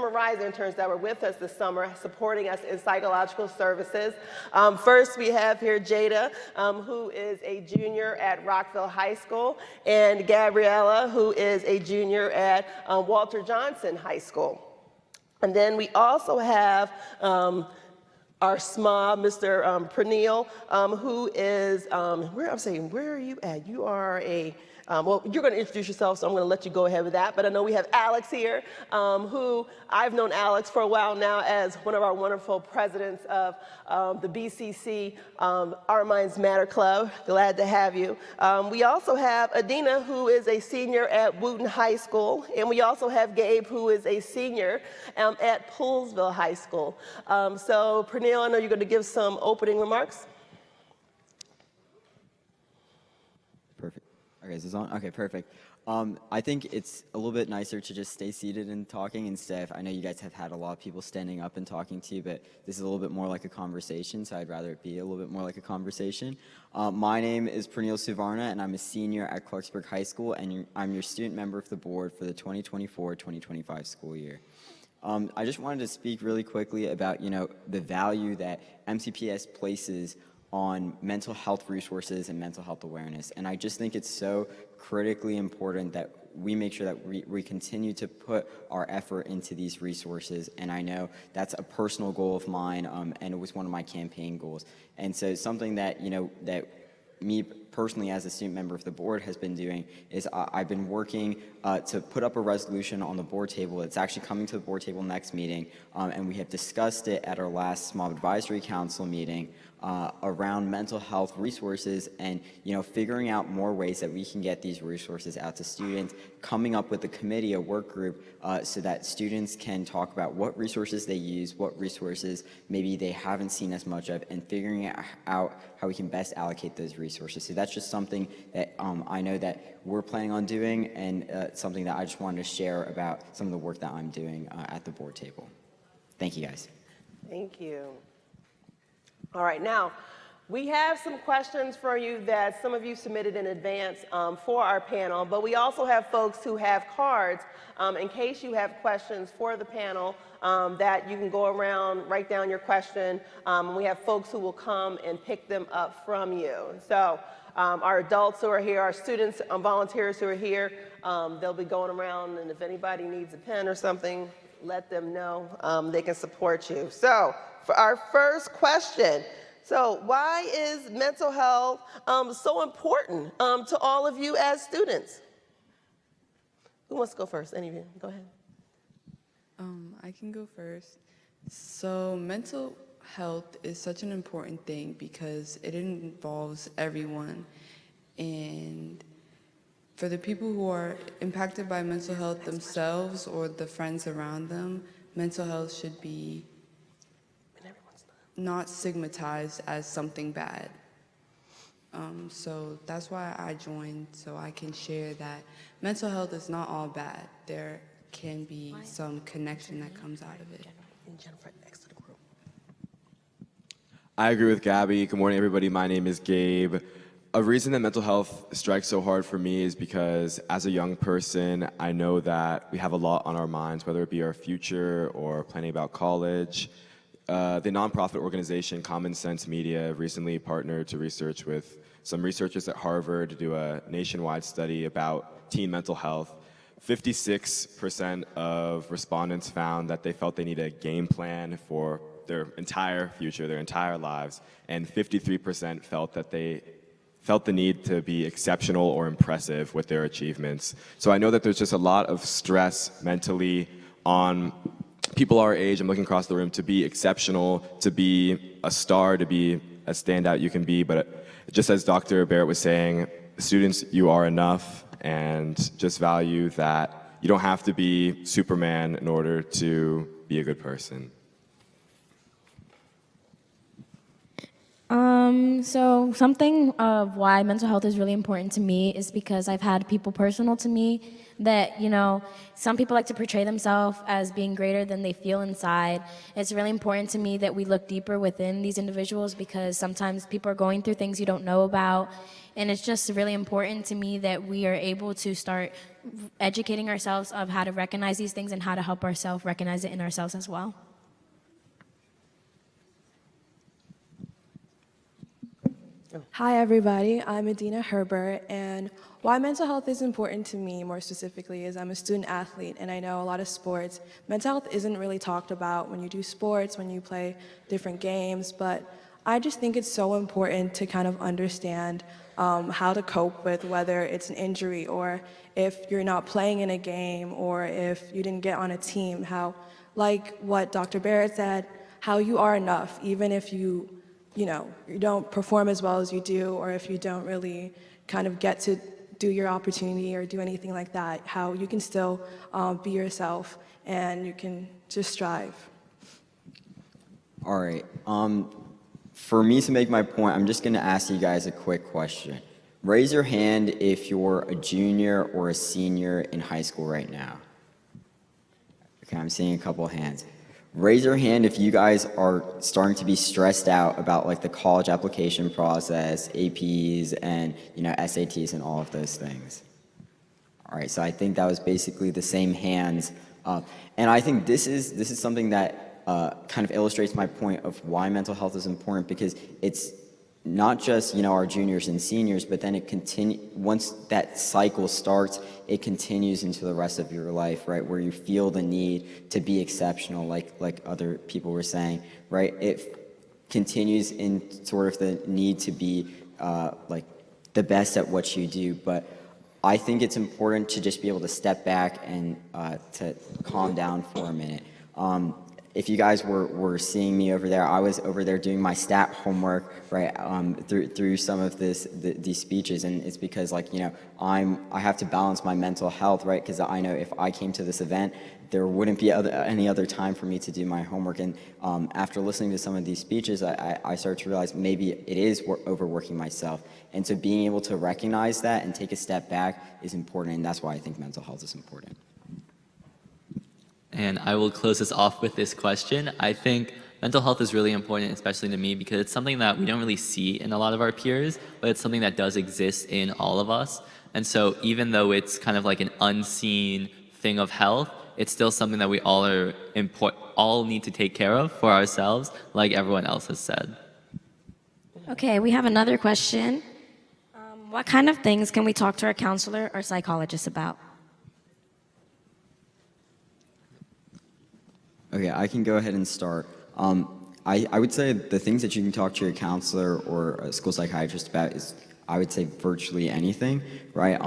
Rise interns that were with us this summer, supporting us in psychological services. First, we have here Jada, who is a junior at Rockville High School, and Gabriella, who is a junior at Walter Johnson High School. And then we also have our SMA, Mr. Praneel, who is, where are you at? You are a well, you're going to introduce yourself, so I'm going to let you go ahead with that. But I know we have Alex here, who I've known Alex for a while now as one of our wonderful presidents of the BCC Our Minds Matter Club. Glad to have you. We also have Adina, who is a senior at Wooten High School, and we also have Gabe, who is a senior at Poolsville High School. So, Pernille, I know you're going to give some opening remarks. Perfect. Okay, is this on? Okay, perfect. I think it's a little bit nicer to just stay seated and talking instead of, I know you guys have had a lot of people standing up and talking to you, but this is a little bit more like a conversation, so I'd rather it be a little bit more like a conversation. My name is Pernille Suvarna, and I'm a senior at Clarksburg High School, and I'm your student member of the board for the 2024-2025 school year. I just wanted to speak really quickly about, the value that MCPS places on mental health resources and mental health awareness. And I just think it's so critically important that we make sure that we continue to put our effort into these resources. And I know that's a personal goal of mine, and it was one of my campaign goals. And so something that, that me personally as a student member of the board has been doing is I've been working to put up a resolution on the board table. It's actually coming to the board table next meeting, and we have discussed it at our last small advisory council meeting around mental health resources and, figuring out more ways that we can get these resources out to students, coming up with a committee, a work group, so that students can talk about what resources they use, what resources maybe they haven't seen as much of, and figuring out how we can best allocate those resources. So that's just something that I know that we're planning on doing, and something that I just wanted to share about some of the work that I'm doing at the board table. Thank you, guys. Thank you. All right, now, we have some questions for you that some of you submitted in advance for our panel, but we also have folks who have cards in case you have questions for the panel that you can go around, write down your question, and we have folks who will come and pick them up from you. So our adults who are here, our students, volunteers who are here, they'll be going around, and if anybody needs a pen or something, let them know. They can support you. So, for our first question, so why is mental health so important to all of you as students? Who wants to go first? Any of you? Go ahead. I can go first. So mental health is such an important thing because it involves everyone. And for the people who are impacted by mental health themselves or the friends around them, mental health should be not stigmatized as something bad. So that's why I joined, so I can share that mental health is not all bad. There can be some connection that comes out of it. I agree with Gabby. Good morning, everybody. My name is Gabe. A reason that mental health strikes so hard for me is because as a young person, I know that we have a lot on our minds, whether it be our future or planning about college. The nonprofit organization Common Sense Media recently partnered to research with some researchers at Harvard to do a nationwide study about teen mental health. 56% of respondents found that they felt they need a game plan for their entire future, their entire lives, and 53% felt that they felt the need to be exceptional or impressive with their achievements. So I know that there's just a lot of stress mentally on people our age. I'm looking across the room, to be exceptional, to be a star, to be a standout you can be. But just as Dr. Barrett was saying, students, you are enough, and just value that you don't have to be Superman in order to be a good person. So something of why mental health is really important to me is because I've had people personal to me that, some people like to portray themselves as being greater than they feel inside. It's really important to me that we look deeper within these individuals because sometimes people are going through things you don't know about. And it's just really important to me that we are able to start educating ourselves of how to recognize these things and how to help ourselves recognize it in ourselves as well. Hi everybody, I'm Adina Herbert, and why mental health is important to me more specifically is I'm a student athlete and I know a lot of sports. Mental health isn't really talked about when you do sports, when you play different games, but I just think it's so important to kind of understand how to cope with whether it's an injury or if you're not playing in a game or if you didn't get on a team, how, like what Dr. Barrett said, how you are enough, even if you don't perform as well as you do, or if you don't really kind of get to do your opportunity or do anything like that, how you can still be yourself and you can just strive. All right. For me to make my point, I'm just going to ask you guys a quick question. Raise your hand if you're a junior or a senior in high school right now. Okay, I'm seeing a couple of hands. Raise your hand if you guys are starting to be stressed out about like the college application process, APs, and SATs and all of those things. All right, so I think that was basically the same hands up. And I think this is something that kind of illustrates my point of why mental health is important, because it's not just our juniors and seniors, but then once that cycle starts, it continues into the rest of your life, right? Where you feel the need to be exceptional, like other people were saying, right? It continues in sort of the need to be like the best at what you do. But I think it's important to just be able to step back and to calm down for a minute. If you guys were seeing me over there, I was over there doing my stat homework, right, through some of these speeches, and it's because I have to balance my mental health, right, because I know if I came to this event, there wouldn't be any other time for me to do my homework. And after listening to some of these speeches, I started to realize maybe it is overworking myself, and so being able to recognize that and take a step back is important, and that's why I think mental health is important. And I will close this off with this question. I think mental health is really important, especially to me, because it's something that we don't really see in a lot of our peers, but it's something that does exist in all of us. And so even though it's kind of like an unseen thing of health, it's still something that we all need to take care of for ourselves, like everyone else has said. Okay, we have another question. What kind of things can we talk to our counselor or psychologist about? Okay, I can go ahead and start. I would say the things that you can talk to your counselor or a school psychiatrist about is, I would say, virtually anything, right?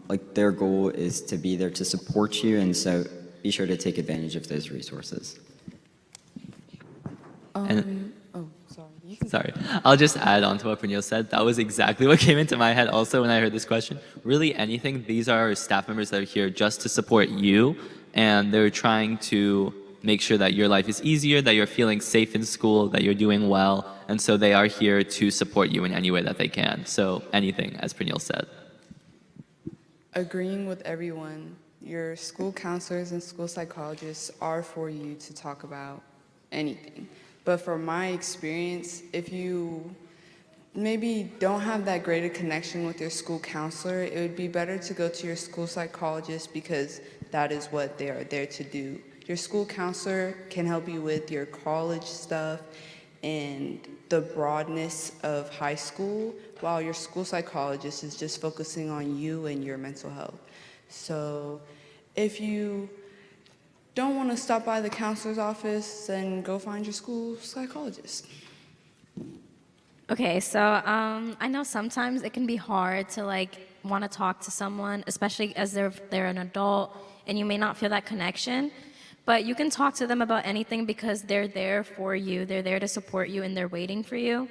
Like their goal is to be there to support you, and so be sure to take advantage of those resources. Sorry, I'll just add on to what Pernille said. That was exactly what came into my head also when I heard this question. Really anything, these are staff members that are here just to support you, and they're trying to make sure that your life is easier, that you're feeling safe in school, that you're doing well, and so they are here to support you in any way that they can. So anything, as Pernille said. Agreeing with everyone, your school counselors and school psychologists are for you to talk about anything. But from my experience, if you maybe don't have that greater connection with your school counselor, it would be better to go to your school psychologist, because that is what they are there to do. Your school counselor can help you with your college stuff and the broadness of high school, while your school psychologist is just focusing on you and your mental health. So if you don't want to stop by the counselor's office, then go find your school psychologist. Okay, so I know sometimes it can be hard to want to talk to someone, especially as they're an adult and you may not feel that connection. But you can talk to them about anything because they're there for you. They're there to support you, and they're waiting for you.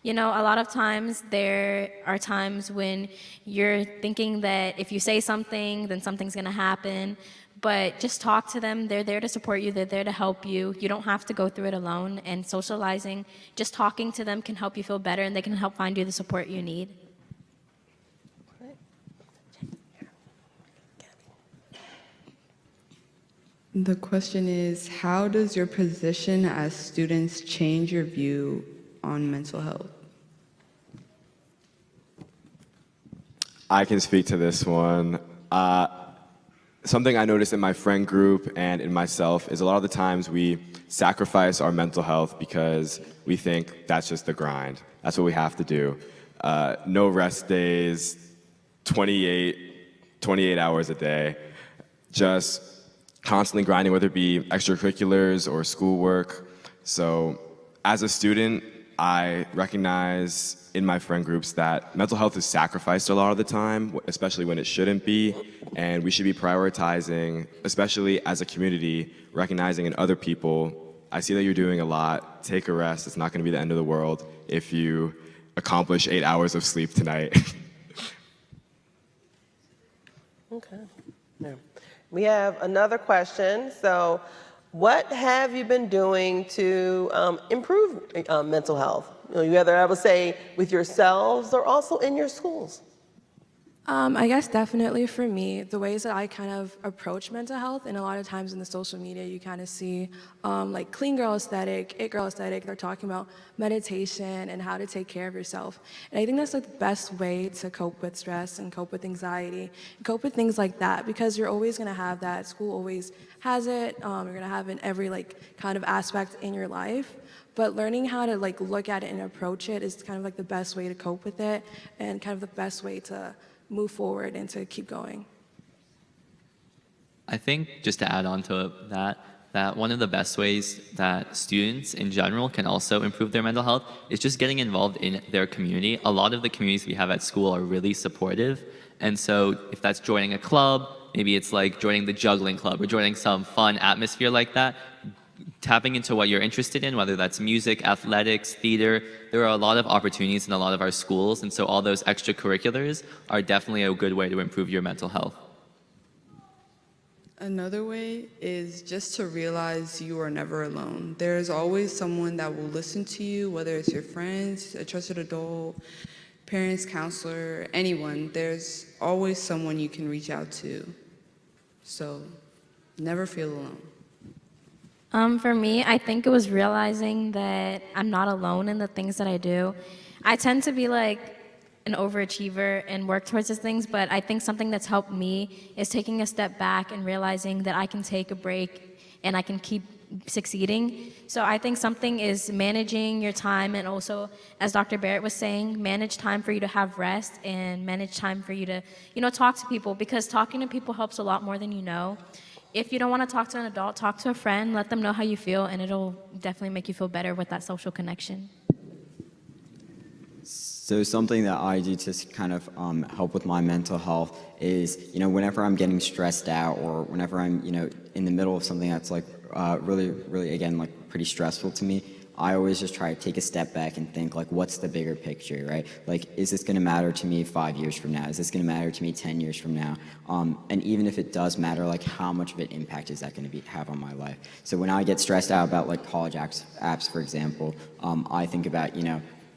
A lot of times there are times when you're thinking that if you say something, then something's going to happen. But just talk to them. They're there to support you. They're there to help you. You don't have to go through it alone. And socializing, just talking to them can help you feel better, and they can help find you the support you need. The question is, how does your position as students change your view on mental health? I can speak to this one. Something I noticed in my friend group and in myself is a lot of the times we sacrifice our mental health because we think that's just the grind. That's what we have to do. No rest days, 28 hours a day, just constantly grinding, whether it be extracurriculars or schoolwork. So as a student, I recognize in my friend groups that mental health is sacrificed a lot of the time, especially when it shouldn't be, and we should be prioritizing, especially as a community, recognizing in other people, I see that you're doing a lot, take a rest, it's not gonna be the end of the world if you accomplish 8 hours of sleep tonight. Okay. Yeah. We have another question. So, what have you been doing to improve mental health? You either, I would say, with yourselves or also in your schools. I guess definitely for me, the ways that I kind of approach mental health, and a lot of times in the social media, you kind of see like clean girl aesthetic, it girl aesthetic. They're talking about meditation and how to take care of yourself. And I think that's like the best way to cope with stress and cope with anxiety, and cope with things like that, because you're always going to have that. School always has it. You're going to have it in every like kind of aspect in your life. But learning how to like look at it and approach it is kind of like the best way to cope with it, and kind of the best way to move forward and to keep going. I think just to add on to that one of the best ways that students in general can also improve their mental health is just getting involved in their community. A lot of the communities we have at school are really supportive. And so if that's joining a club, maybe it's like joining the juggling club or joining some fun atmosphere like that, tapping into what you're interested in, whether that's music, athletics, theater. There are a lot of opportunities in a lot of our schools, and so all those extracurriculars are definitely a good way to improve your mental health. Another way is just to realize you are never alone. There's always someone that will listen to you, whether it's your friends, a trusted adult, parents, counselor, anyone. There's always someone you can reach out to. So never feel alone. For me, I think it was realizing that I'm not alone in the things that I do. I tend to be like an overachiever and work towards these things, but I think something that's helped me is taking a step back and realizing that I can take a break and I can keep succeeding. So I think something is managing your time, and also, as Dr. Barrett was saying, manage time for you to have rest and manage time for you to, talk to people, because talking to people helps a lot more than you know. If you don't want to talk to an adult, talk to a friend, let them know how you feel, and it'll definitely make you feel better with that social connection. So something that I do to kind of help with my mental health is, whenever I'm getting stressed out, or whenever I'm, in the middle of something that's like really, again, like pretty stressful to me, I always just try to take a step back and think, like, what's the bigger picture, right? Like, is this going to matter to me 5 years from now? Is this going to matter to me 10 years from now? And even if it does matter, like, how much of an impact is that going to have on my life? So when I get stressed out about, like, college apps, for example, I think about,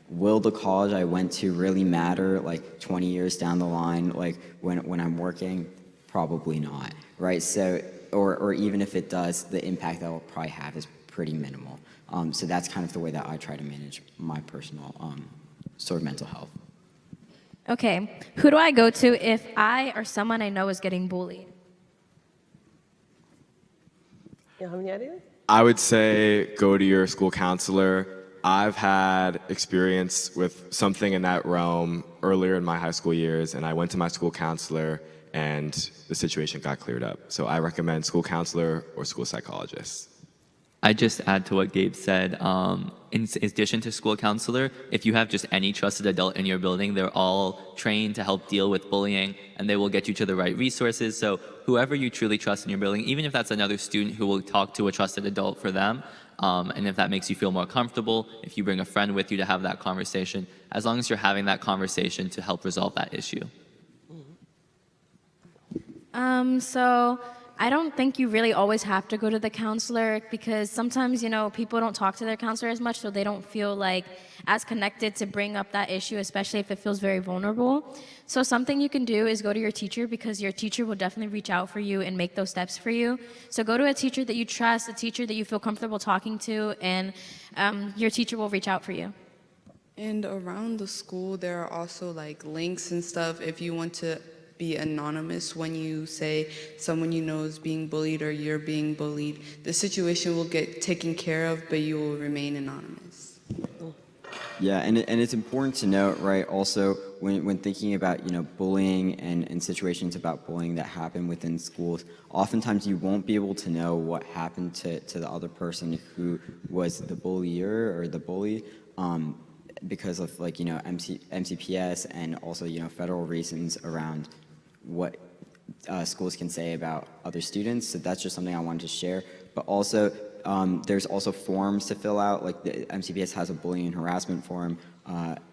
will the college I went to really matter, like, 20 years down the line, like, when I'm working? Probably not, right? So, or even if it does, the impact that will probably have is pretty minimal. So that's kind of the way that I try to manage my personal sort of mental health. Okay, who do I go to if I or someone I know is getting bullied? You have any ideas? I would say go to your school counselor. I've had experience with something in that realm earlier in my high school years, and I went to my school counselor and the situation got cleared up. So I recommend school counselor or school psychologist. I just add to what Gabe said. In addition to school counselor, if you have just any trusted adult in your building, they're all trained to help deal with bullying, and they will get you to the right resources. So whoever you truly trust in your building, even if that's another student who will talk to a trusted adult for them, and if that makes you feel more comfortable, if you bring a friend with you to have that conversation, as long as you're having that conversation to help resolve that issue. So I don't think you really always have to go to the counselor, because sometimes, people don't talk to their counselor as much, so they don't feel like as connected to bring up that issue, especially if it feels very vulnerable. So something you can do is go to your teacher, because your teacher will definitely reach out for you and make those steps for you. So go to a teacher that you trust, a teacher that you feel comfortable talking to, and your teacher will reach out for you. And around the school, there are also like links and stuff if you want to be anonymous when you say someone you know is being bullied or you're being bullied. The situation will get taken care of, but you will remain anonymous. Yeah, and it's important to note, right, also when thinking about, bullying and situations about bullying that happen within schools, oftentimes you won't be able to know what happened to the other person who was the bullier or the bully. because of like, MCPS and also, federal reasons around what schools can say about other students. So that's just something I wanted to share. But also, there's also forms to fill out, like the MCPS has a bullying and harassment form,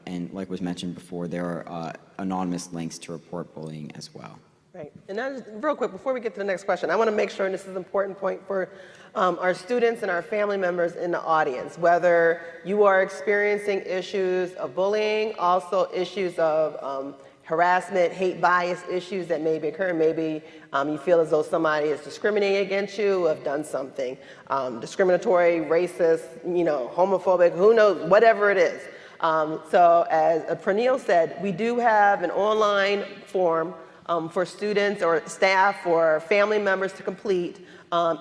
and like was mentioned before, there are anonymous links to report bullying as well. Right. And that is, real quick, before we get to the next question, I want to make sure, and this is an important point for our students and our family members in the audience, whether you are experiencing issues of bullying, also issues of harassment, hate bias issues that may be occurring. Maybe you feel as though somebody is discriminating against you, have done something discriminatory, racist, homophobic, who knows, whatever it is. So as Praneel said, we do have an online form for students or staff or family members to complete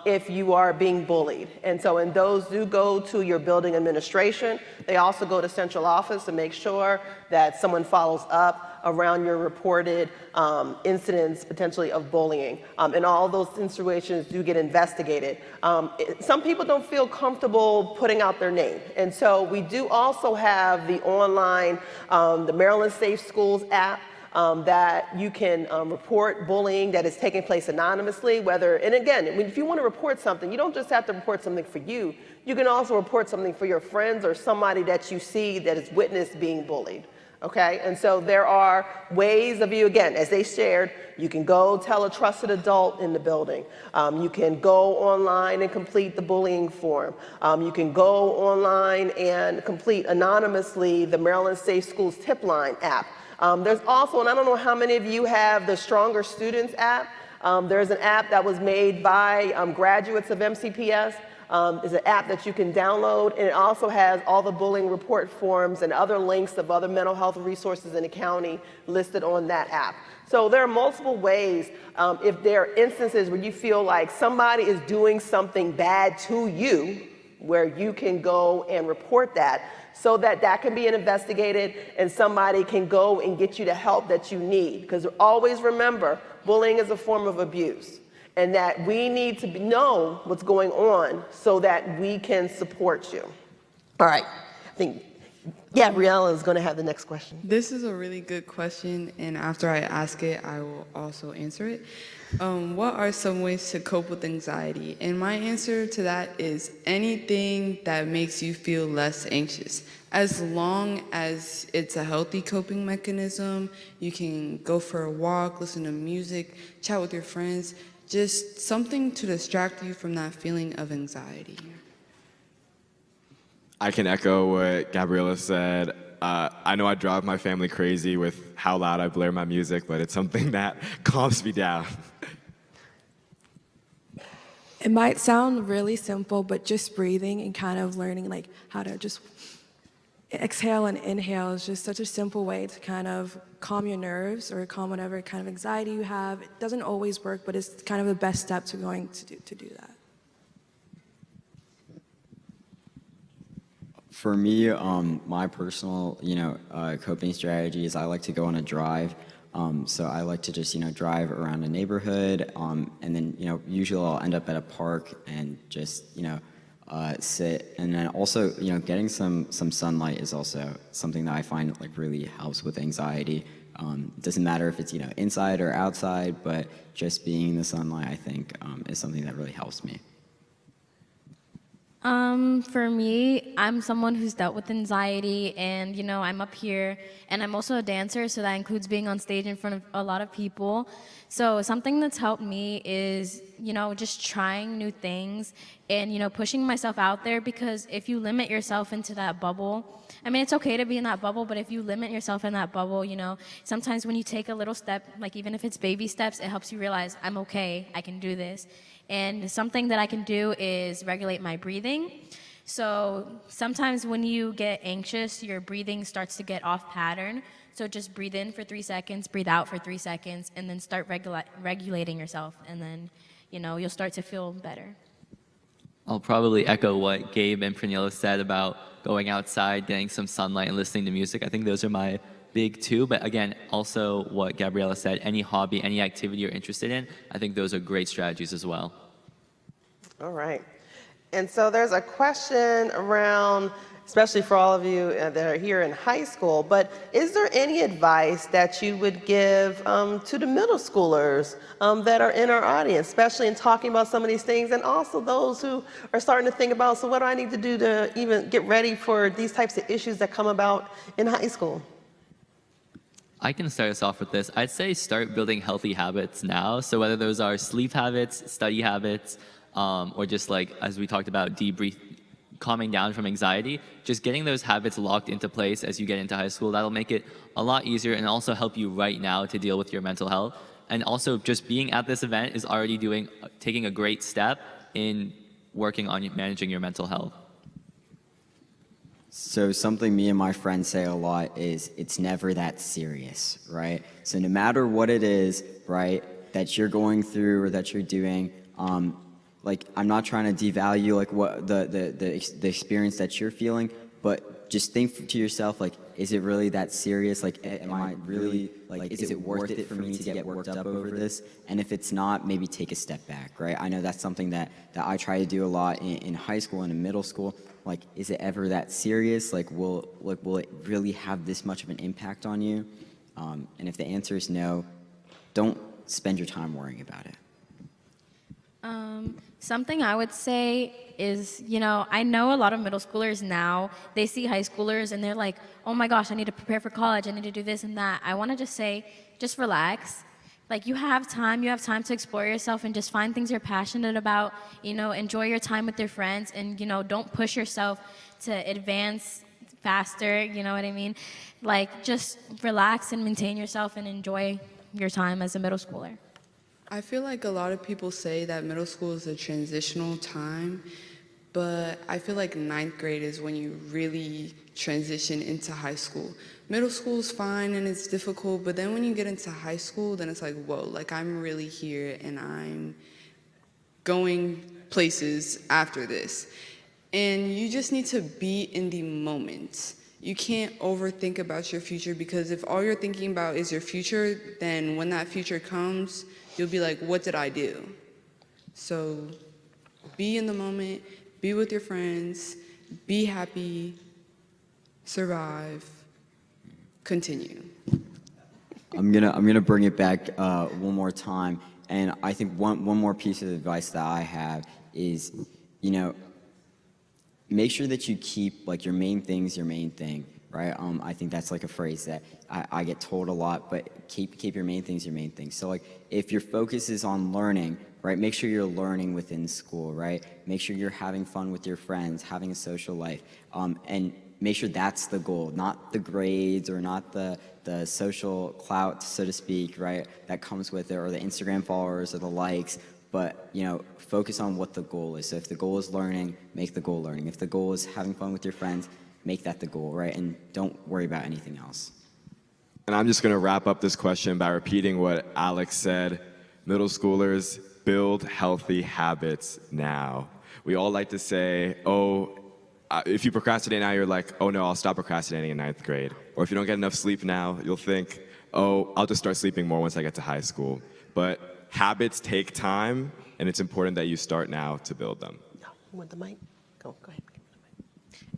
if you are being bullied. And so, and those do go to your building administration. They also go to central office to make sure that someone follows up around your reported incidents potentially of bullying. And all those situations do get investigated. Some people don't feel comfortable putting out their name. And so we do also have the online, the Maryland Safe Schools app, that you can report bullying that is taking place anonymously, and again, if you want to report something, you don't just have to report something for you. You can also report something for your friends or somebody that you see that is witnessed being bullied. Okay, and so there are ways of you, again, as they shared, you can go tell a trusted adult in the building. You can go online and complete the bullying form. You can go online and complete anonymously the Maryland Safe Schools tip line app. There's also, and I don't know how many of you have the Stronger Students app. There's an app that was made by graduates of MCPS. It's an app that you can download, and it also has all the bullying report forms and other links of other mental health resources in the county listed on that app. So there are multiple ways, if there are instances where you feel like somebody is doing something bad to you, where you can go and report that, so that that can be investigated and somebody can go and get you the help that you need. Because always remember, bullying is a form of abuse, and that we need to know what's going on so that we can support you. All right, I think Gabriella is going to have the next question. This is a really good question, and after I ask it, I will also answer it. What are some ways to cope with anxiety? And my answer to that is anything that makes you feel less anxious. As long as it's a healthy coping mechanism, you can go for a walk, listen to music, chat with your friends, just something to distract you from that feeling of anxiety. I can echo what Gabriella said. I know I drive my family crazy with how loud I blare my music, but it's something that calms me down. It might sound really simple, but just breathing and kind of learning like how to just exhale and inhale is just such a simple way to kind of calm your nerves or calm whatever kind of anxiety you have. It doesn't always work, but it's kind of the best step to going to do that. For me, my personal, coping strategy is I like to go on a drive. So I like to just, drive around a neighborhood, and then, usually I'll end up at a park and just, sit. And then also, getting some sunlight is also something that I find like really helps with anxiety. It doesn't matter if it's, inside or outside, but just being in the sunlight, I think, is something that really helps me. For me, I'm someone who's dealt with anxiety, and I'm up here, and I'm also a dancer, so that includes being on stage in front of a lot of people. So something that's helped me is, just trying new things and, pushing myself out there, because if you limit yourself into that bubble, I mean, it's okay to be in that bubble, but if you limit yourself in that bubble, sometimes when you take a little step, like even if it's baby steps, it helps you realize, I'm okay, I can do this. And something that I can do is regulate my breathing. So sometimes when you get anxious, your breathing starts to get off pattern. So just breathe in for 3 seconds, breathe out for 3 seconds, and then start regulating yourself. And then, you'll start to feel better. I'll probably echo what Gabe and Praneel said about going outside, getting some sunlight, and listening to music. I think those are my big two. But again, also what Gabriella said, any hobby, any activity you're interested in, I think those are great strategies as well. All right. And so there's a question around especially for all of you that are here in high school, but is there any advice that you would give to the middle schoolers that are in our audience, especially in talking about some of these things, and also those who are starting to think about, so what do I need to do to even get ready for these types of issues that come about in high school? I can start us off with this. I'd say start building healthy habits now. So whether those are sleep habits, study habits, or just like, as we talked about, debrief, calming down from anxiety, just getting those habits locked into place as you get into high school, that'll make it a lot easier and also help you right now to deal with your mental health. And also just being at this event is already taking a great step in working on managing your mental health. So something me and my friends say a lot is it's never that serious, right? So no matter what it is, right, that you're going through or that you're doing, like I'm not trying to devalue like what the experience that you're feeling, but just think to yourself, like, is it really that serious? Like, am I really, like, is it worth it for me to get worked up over this? And if it's not, maybe take a step back, right? I know that's something that I try to do a lot in high school and in middle school. Like, is it ever that serious? Like, will it really have this much of an impact on you? And if the answer is no, don't spend your time worrying about it. Something I would say is, I know a lot of middle schoolers now, they see high schoolers and they're like, oh my gosh, I need to prepare for college, I need to do this and that. I want to just say, just relax. Like, you have time to explore yourself and just find things you're passionate about, enjoy your time with your friends, and, don't push yourself to advance faster, you know what I mean? Like, just relax and maintain yourself and enjoy your time as a middle schooler. I feel like a lot of people say that middle school is a transitional time, but I feel like 9th grade is when you really transition into high school. Middle school is fine and it's difficult, but then when you get into high school, then it's like, whoa, like I'm really here and I'm going places after this. And you just need to be in the moment. You can't overthink about your future, because if all you're thinking about is your future, then when that future comes, you'll be like, what did I do? So be in the moment, be with your friends, be happy, survive, continue. I'm gonna bring it back one more time, and I think one more piece of advice that I have is, make sure that you keep like your main things your main thing, right? I think that's like a phrase that I get told a lot, but keep your main things your main thing. So like if your focus is on learning, right, make sure you're learning within school, right? Make sure you're having fun with your friends, having a social life, and make sure that's the goal, not the grades or not the social clout, so to speak, right, that comes with it, or the Instagram followers or the likes, but, focus on what the goal is. So if the goal is learning, make the goal learning. If the goal is having fun with your friends, make that the goal, right? And don't worry about anything else. And I'm just going to wrap up this question by repeating what Alex said. Middle schoolers, build healthy habits now. We all like to say, if you procrastinate now, you're like, oh no, I'll stop procrastinating in 9th grade. Or if you don't get enough sleep now, you'll think, I'll just start sleeping more once I get to high school. But habits take time, and it's important that you start now to build them. You want the mic? Go ahead.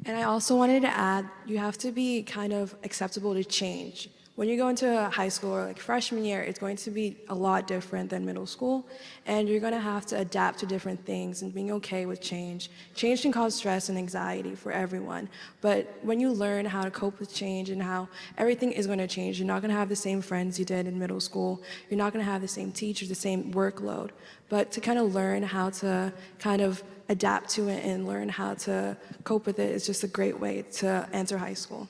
And I also wanted to add, you have to be kind of acceptable to change. When you go into high school or like freshman year, it's going to be a lot different than middle school, and you're going to have to adapt to different things and being okay with change. Change can cause stress and anxiety for everyone, but when you learn how to cope with change and how everything is going to change, you're not going to have the same friends you did in middle school, you're not going to have the same teachers, the same workload, but to kind of learn how to kind of adapt to it and learn how to cope with it is just a great way to enter high school.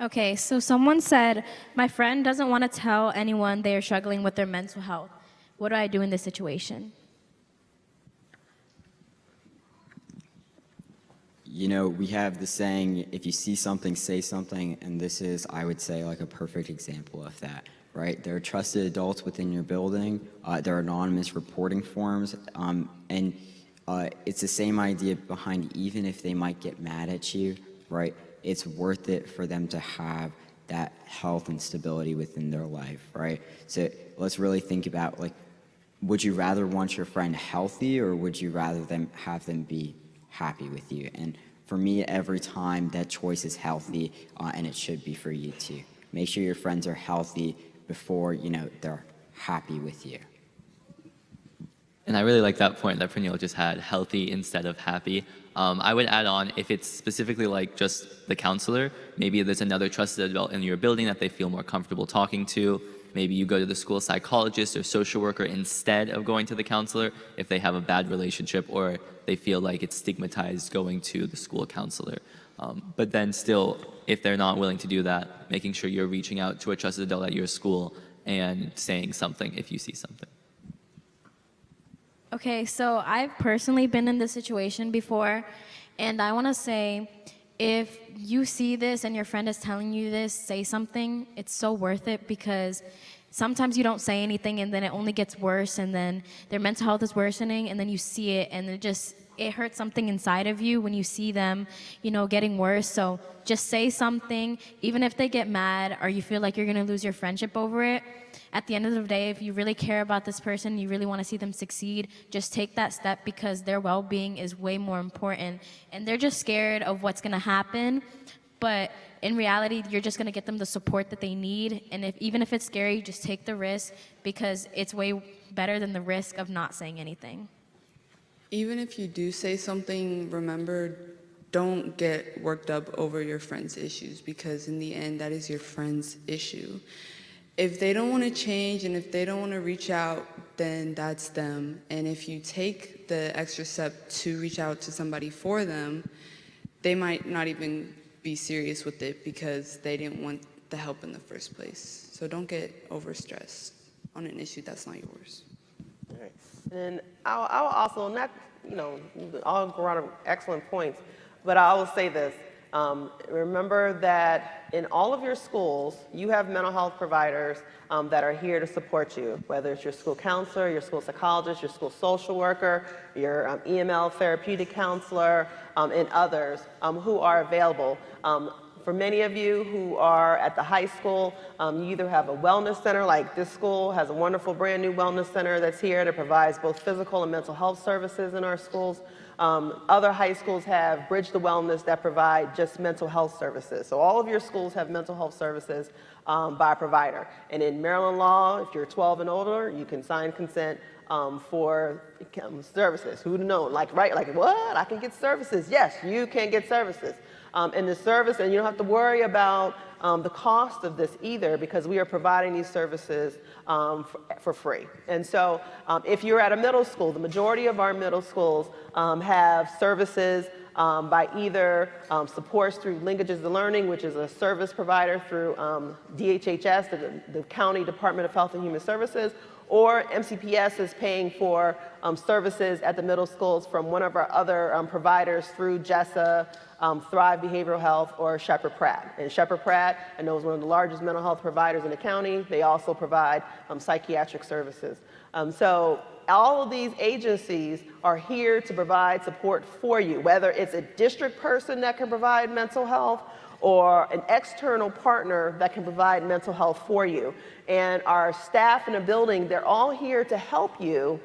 Okay, so someone said, my friend doesn't want to tell anyone they are struggling with their mental health. What do I do in this situation? We have the saying, if you see something, say something, and this is, I would say, like a perfect example of that, right? There are trusted adults within your building, there are anonymous reporting forms, and it's the same idea behind, even if they might get mad at you, right? It's worth it for them to have that health and stability within their life, right? So let's really think about, like, would you rather want your friend healthy, or would you rather have them be happy with you? And For me, every time, that choice is healthy, and it should be for you too. Make sure your friends are healthy before, they're happy with you. And I really like that point that Pernille just had, healthy instead of happy. I would add on, if it's specifically like just the counselor, maybe there's another trusted adult in your building that they feel more comfortable talking to. Maybe you go to the school psychologist or social worker instead of going to the counselor if they have a bad relationship or they feel like it's stigmatized going to the school counselor. But then still, if they're not willing to do that, making sure you're reaching out to a trusted adult at your school and saying something if you see something. Okay, so I've personally been in this situation before, and I want to say, if you see this and your friend is telling you this, say something. It's so worth it, because sometimes you don't say anything and then it only gets worse, and then their mental health is worsening, and then you see it and it hurts something inside of you when you see them, getting worse. So just say something, even if they get mad or you feel like you're going to lose your friendship over it. At the end of the day, if you really care about this person, you really want to see them succeed, just take that step, because their well-being is way more important. And they're just scared of what's going to happen. But in reality, you're just going to get them the support that they need. And even if it's scary, just take the risk, because it's way better than the risk of not saying anything. Even if you do say something, remember, don't get worked up over your friend's issues, because in the end, that is your friend's issue. If they don't want to change and if they don't want to reach out, then that's them. And if you take the extra step to reach out to somebody for them, they might not even be serious with it because they didn't want the help in the first place. So don't get overstressed on an issue that's not yours. All right. And I'll also, all brought up excellent points, but I will say this. Remember that in all of your schools, you have mental health providers that are here to support you, whether it's your school counselor, your school psychologist, your school social worker, your EML therapeutic counselor, and others who are available. For many of you who are at the high school, you either have a wellness center, like this school has a wonderful brand new wellness center that's here that provides both physical and mental health services in our schools. Other high schools have Bridge the Wellness that provide just mental health services. So all of your schools have mental health services by a provider. And in Maryland law, if you're 12 and older, you can sign consent for services. Who'd have known? Like what? I can get services. Yes, you can get services. And the service, and you don't have to worry about the cost of this either, because we are providing these services for free. And so if you're at a middle school, the majority of our middle schools have services by either supports through Linkages to Learning, which is a service provider through DHHS, the County Department of Health and Human Services, or MCPS is paying for services at the middle schools from one of our other providers through JESSA, Thrive Behavioral Health, or Shepherd Pratt. And Shepherd Pratt, I know, is one of the largest mental health providers in the county. They also provide psychiatric services. So all of these agencies are here to provide support for you, whether it's a district person that can provide mental health or an external partner that can provide mental health for you. And our staff in the building, they're all here to help you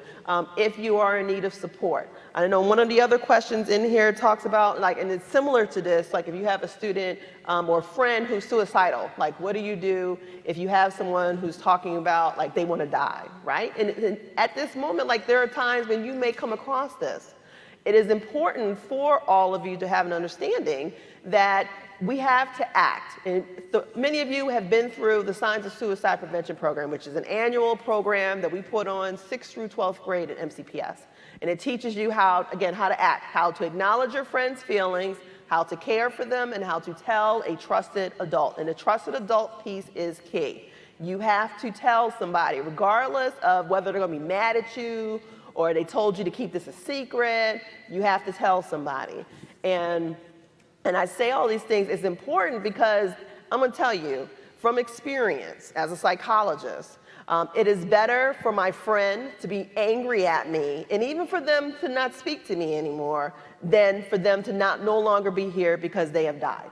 if you are in need of support. I know one of the other questions in here talks about, and it's similar to this, like if you have a student or friend who's suicidal, like what do you do if you have someone who's talking about like they want to die, right? And at this moment, there are times when you may come across this. It is important for all of you to have an understanding that we have to act. And many of you have been through the Signs of Suicide Prevention Program, which is an annual program that we put on 6th through 12th grade at MCPS. And it teaches you how to act, how to acknowledge your friends' feelings, how to care for them, and how to tell a trusted adult. And the trusted adult piece is key. You have to tell somebody, regardless of whether they're gonna be mad at you or they told you to keep this a secret, you have to tell somebody. And I say all these things, it's important because I'm gonna tell you, from experience as a psychologist, it is better for my friend to be angry at me, and even for them to not speak to me anymore, than for them to no longer be here because they have died,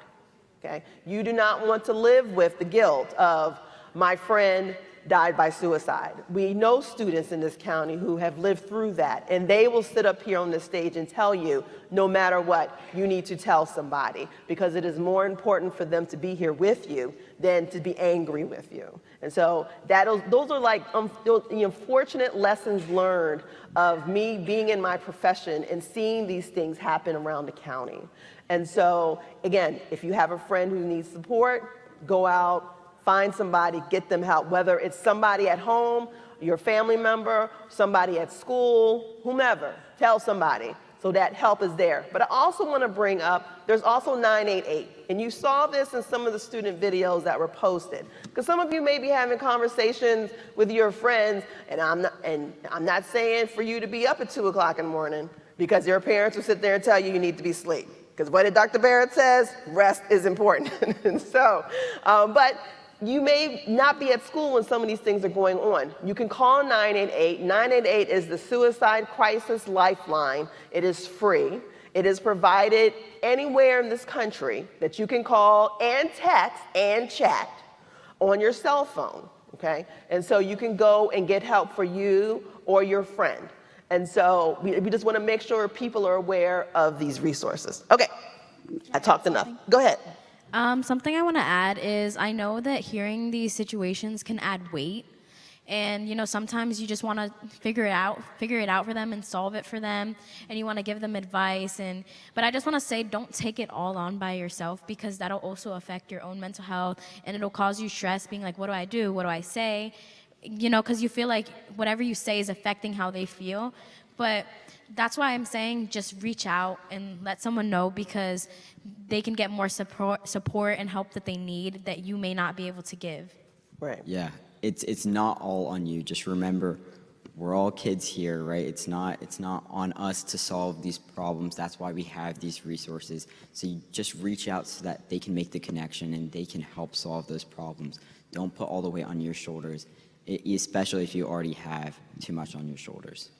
okay? You do not want to live with the guilt of my friend died by suicide. We know students in this county who have lived through that, and they will sit up here on this stage and tell you, no matter what, you need to tell somebody, because it is more important for them to be here with you than to be angry with you. And so those are like the unfortunate lessons learned of me being in my profession and seeing these things happen around the county. And so, again, if you have a friend who needs support, go out, find somebody, get them help, whether it's somebody at home, your family member, somebody at school, whomever, tell somebody so that help is there. But I also want to bring up, there's also 988. And you saw this in some of the student videos that were posted. Because some of you may be having conversations with your friends, and I'm not saying for you to be up at 2 o'clock in the morning, because your parents will sit there and tell you you need to be asleep. Because what did Dr. Barrett says? Rest is important. And so, but you may not be at school when some of these things are going on. You can call 988. 988 is the Suicide Crisis Lifeline. It is free. It is provided anywhere in this country that you can call and text and chat on your cell phone, okay? And so you can go and get help for you or your friend. And so we just want to make sure people are aware of these resources. Okay, I talked enough. Go ahead. Something I want to add is I know that hearing these situations can add weight. And, you know, sometimes you just want to figure it out for them and solve it for them. And you want to give them advice. But I just want to say, don't take it all on by yourself, because that'll also affect your own mental health. And it'll cause you stress, being like, what do I do? What do I say? You know, because you feel like whatever you say is affecting how they feel. But that's why I'm saying just reach out and let someone know, because they can get more support and help that they need that you may not be able to give. Right. Yeah, it's not all on you. Just remember, we're all kids here, right? It's not on us to solve these problems. That's why we have these resources. So you just reach out so that they can make the connection and they can help solve those problems. Don't put all the weight on your shoulders, especially if you already have too much on your shoulders.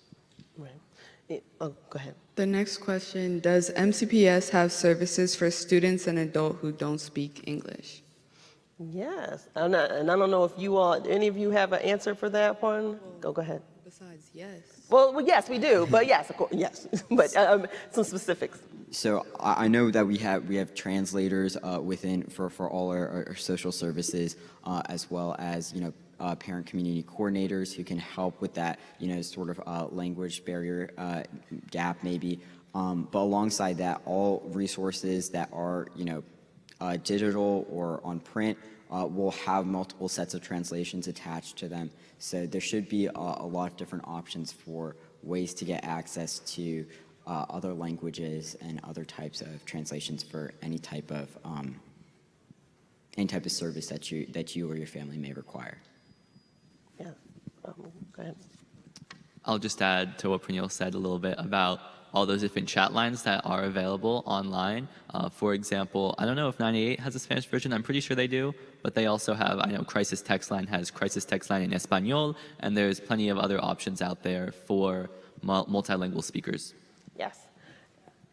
Right. Oh, go ahead. The next question, does MCPS have services for students and adults who don't speak English? Yes. And I don't know if you all, any of you have an answer for that one? Go ahead. Besides, yes. Well, yes, we do. But yes, of course, yes. But some specifics. So I know that we have translators within for all our social services, as well as, you know, parent community coordinators who can help with that, you know, sort of language barrier gap maybe. But alongside that, all resources that are, you know, digital or on print will have multiple sets of translations attached to them. So there should be a lot of different options for ways to get access to other languages and other types of translations for any type of service that you or your family may require. Yeah. Go ahead. I'll just add to what Pranil said a little bit about all those different chat lines that are available online. For example, I don't know if 98 has a Spanish version. I'm pretty sure they do, but they also have, I know Crisis Text Line has Crisis Text Line in Espanol, and there's plenty of other options out there for multilingual speakers. Yes.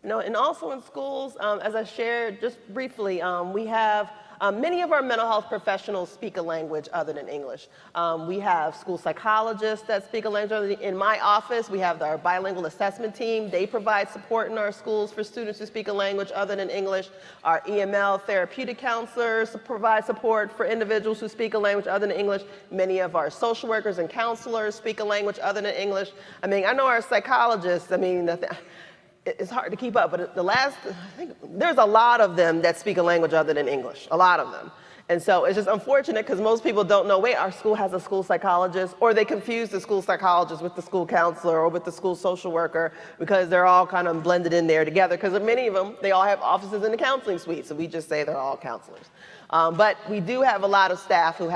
No, and also in schools, as I shared just briefly, we have many of our mental health professionals speak a language other than English. We have school psychologists that speak a language. In my office, we have our bilingual assessment team. They provide support in our schools for students who speak a language other than English. Our EML therapeutic counselors provide support for individuals who speak a language other than English. Many of our social workers and counselors speak a language other than English. I mean, I know our psychologists, I mean, it's hard to keep up, but I think there's a lot of them that speak a language other than English, a lot of them. And so it's just unfortunate because most people don't know, wait, our school has a school psychologist, or they confuse the school psychologist with the school counselor or with the school social worker because they're all kind of blended in there together, because many of them, they all have offices in the counseling suite, so we just say they're all counselors. But we do have a lot of staff who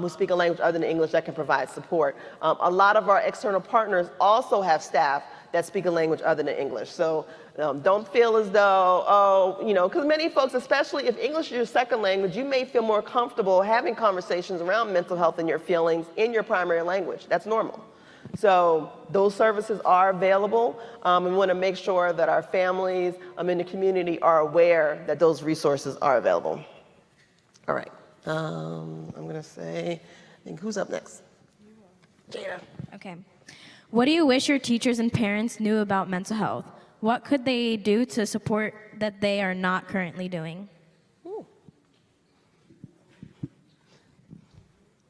speak a language other than English that can provide support. A lot of our external partners also have staff that speak a language other than English. So don't feel as though, because many folks, especially if English is your second language, you may feel more comfortable having conversations around mental health and your feelings in your primary language. That's normal. So those services are available. We want to make sure that our families in the community are aware that those resources are available. All right. I'm going to say And who's up next? Jada. Okay. What do you wish your teachers and parents knew about mental health? What could they do to support that they are not currently doing?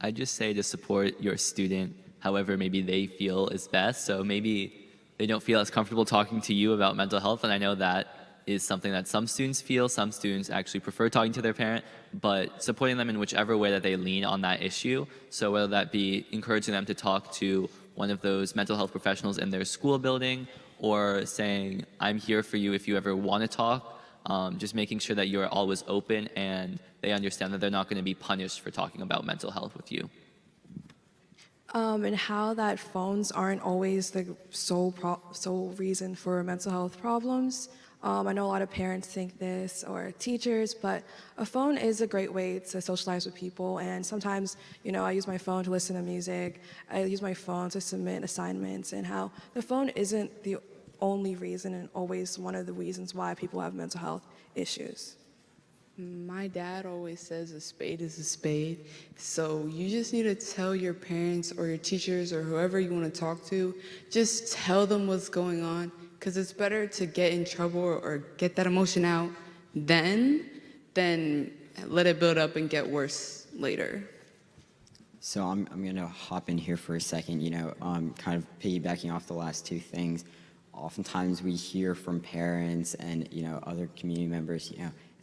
I just say to support your student however maybe they feel is best. So maybe they don't feel as comfortable talking to you about mental health, and I know that is something that some students feel. Some students actually prefer talking to their parent, but supporting them in whichever way that they lean on that issue. So whether that be encouraging them to talk to one of those mental health professionals in their school building, or saying, I'm here for you if you ever want to talk, just making sure that you're always open and they understand that they're not going to be punished for talking about mental health with you. And how that phones aren't always the sole reason for mental health problems. I know a lot of parents think this, or teachers, but a phone is a great way to socialize with people. And sometimes, I use my phone to listen to music. I use my phone to submit assignments, and how the phone isn't the only reason and always one of the reasons why people have mental health issues. My dad always says a spade is a spade. So you just need to tell your parents or your teachers or whoever you want to talk to, just tell them what's going on, because it's better to get in trouble or get that emotion out then than let it build up and get worse later. So I'm going to hop in here for a second, kind of piggybacking off the last two things. Oftentimes we hear from parents and, other community members,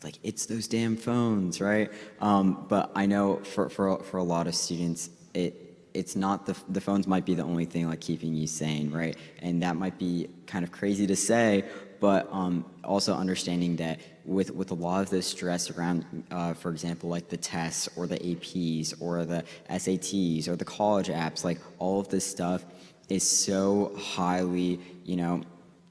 like, it's those damn phones, right? But I know for a lot of students, it's not the phones might be the only thing like keeping you sane, right? And that might be kind of crazy to say, but also understanding that with a lot of the stress around, for example, like the tests or the APs or the SATs or the college apps, like all of this stuff is so highly,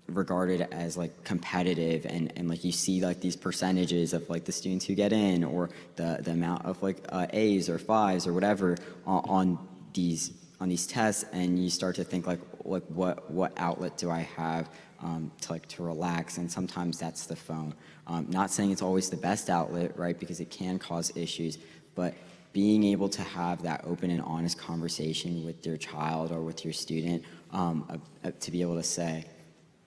regarded as like competitive, and like you see like these percentages of like the students who get in, or the amount of like A's or 5s or whatever on these tests, and you start to think like what outlet do I have to relax, and sometimes that's the phone. Not saying it's always the best outlet, right, because it can cause issues, but being able to have that open and honest conversation with your child or with your student, to be able to say,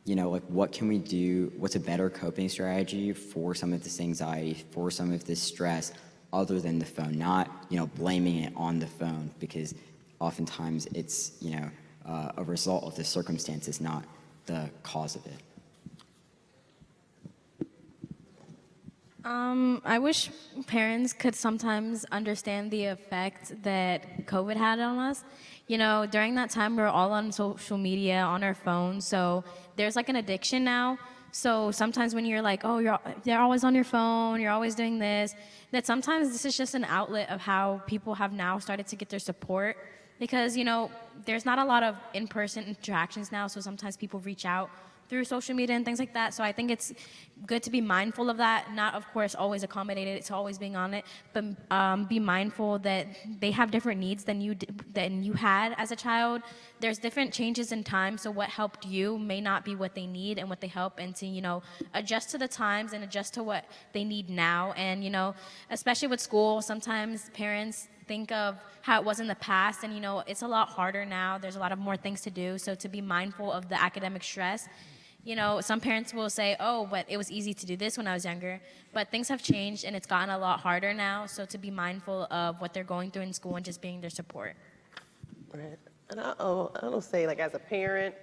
like, what can we do? What's a better coping strategy for some of this anxiety, for some of this stress, other than the phone? Not, blaming it on the phone, because oftentimes it's, a result of the circumstances, not the cause of it. I wish parents could sometimes understand the effect that COVID had on us. During that time, we were all on social media, on our phones, so there's like an addiction now. So sometimes when you're like, oh, they're always on your phone, you're always doing this, that sometimes this is just an outlet of how people have now started to get their support. Because, there's not a lot of in-person interactions now, so sometimes people reach out through social media and things like that. So I think it's good to be mindful of that, not, of course, always accommodated to always being on it, but be mindful that they have different needs than you had as a child. There's different changes in time, so what helped you may not be what they need and what they help, and to, adjust to the times and adjust to what they need now. And, especially with school, sometimes parents think of how it was in the past, and it's a lot harder now. There's a lot of more things to do, so to be mindful of the academic stress. Some parents will say, oh, but it was easy to do this when I was younger, but things have changed and it's gotten a lot harder now, so to be mindful of what they're going through in school and just being their support. Right. And I'll say, like, as a parent,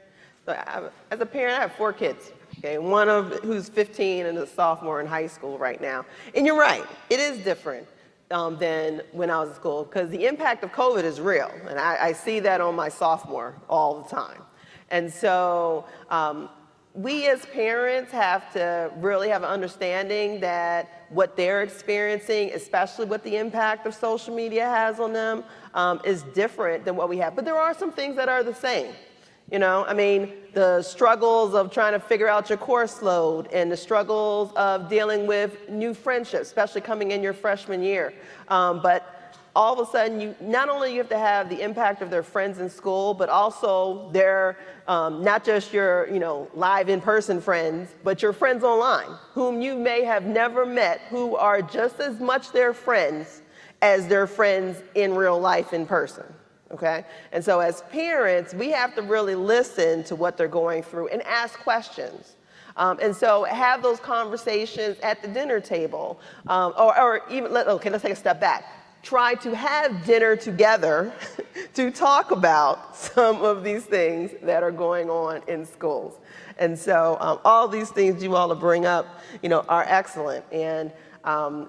I have 4 kids. Okay, one who's 15 and a sophomore in high school right now. And you're right, it is different than when I was in school, because the impact of COVID is real, and I see that on my sophomore all the time. And so we as parents have to really have an understanding that what they're experiencing, especially what the impact of social media has on them, is different than what we have. But there are some things that are the same. The struggles of trying to figure out your course load, and the struggles of dealing with new friendships, especially coming in your freshman year. But all of a sudden, not only you have to have the impact of their friends in school, but also their, not just your, live in-person friends, but your friends online, whom you may have never met, who are just as much their friends as their friends in real life in person. Okay? And so as parents, we have to really listen to what they're going through and ask questions. And so have those conversations at the dinner table, or even, let's take a step back. Try to have dinner together to talk about some of these things that are going on in schools. And so all these things you all bring up, are excellent. And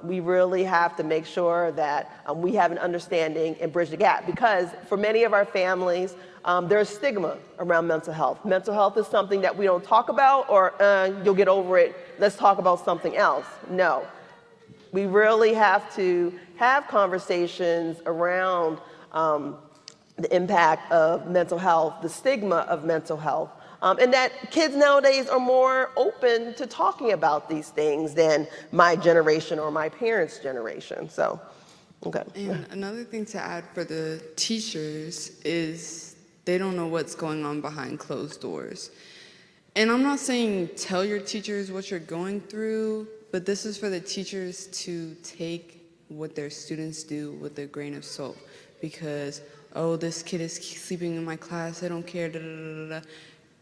we really have to make sure that we have an understanding and bridge the gap, because for many of our families, there's stigma around mental health. Mental health is something that we don't talk about, or you'll get over it, let's talk about something else. No. We really have to have conversations around the impact of mental health, the stigma of mental health, and that kids nowadays are more open to talking about these things than my generation or my parents' generation. So, okay. And another thing to add for the teachers is they don't know what's going on behind closed doors. And I'm not saying tell your teachers what you're going through, but this is for the teachers to take what their students do with a grain of salt. Because, oh, this kid is sleeping in my class, I don't care, da, da, da, da.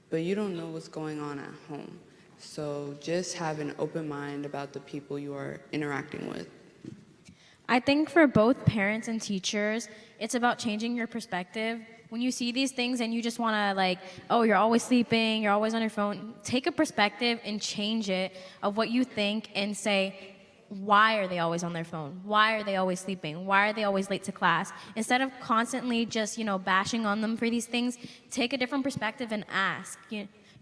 But you don't know what's going on at home. So just have an open mind about the people you are interacting with. I think for both parents and teachers, it's about changing your perspective. When you see these things and you just want to oh, you're always sleeping, you're always on your phone, take a perspective and change it of what you think and say, why are they always on their phone? Why are they always sleeping? Why are they always late to class? Instead of constantly just, bashing on them for these things, take a different perspective and ask.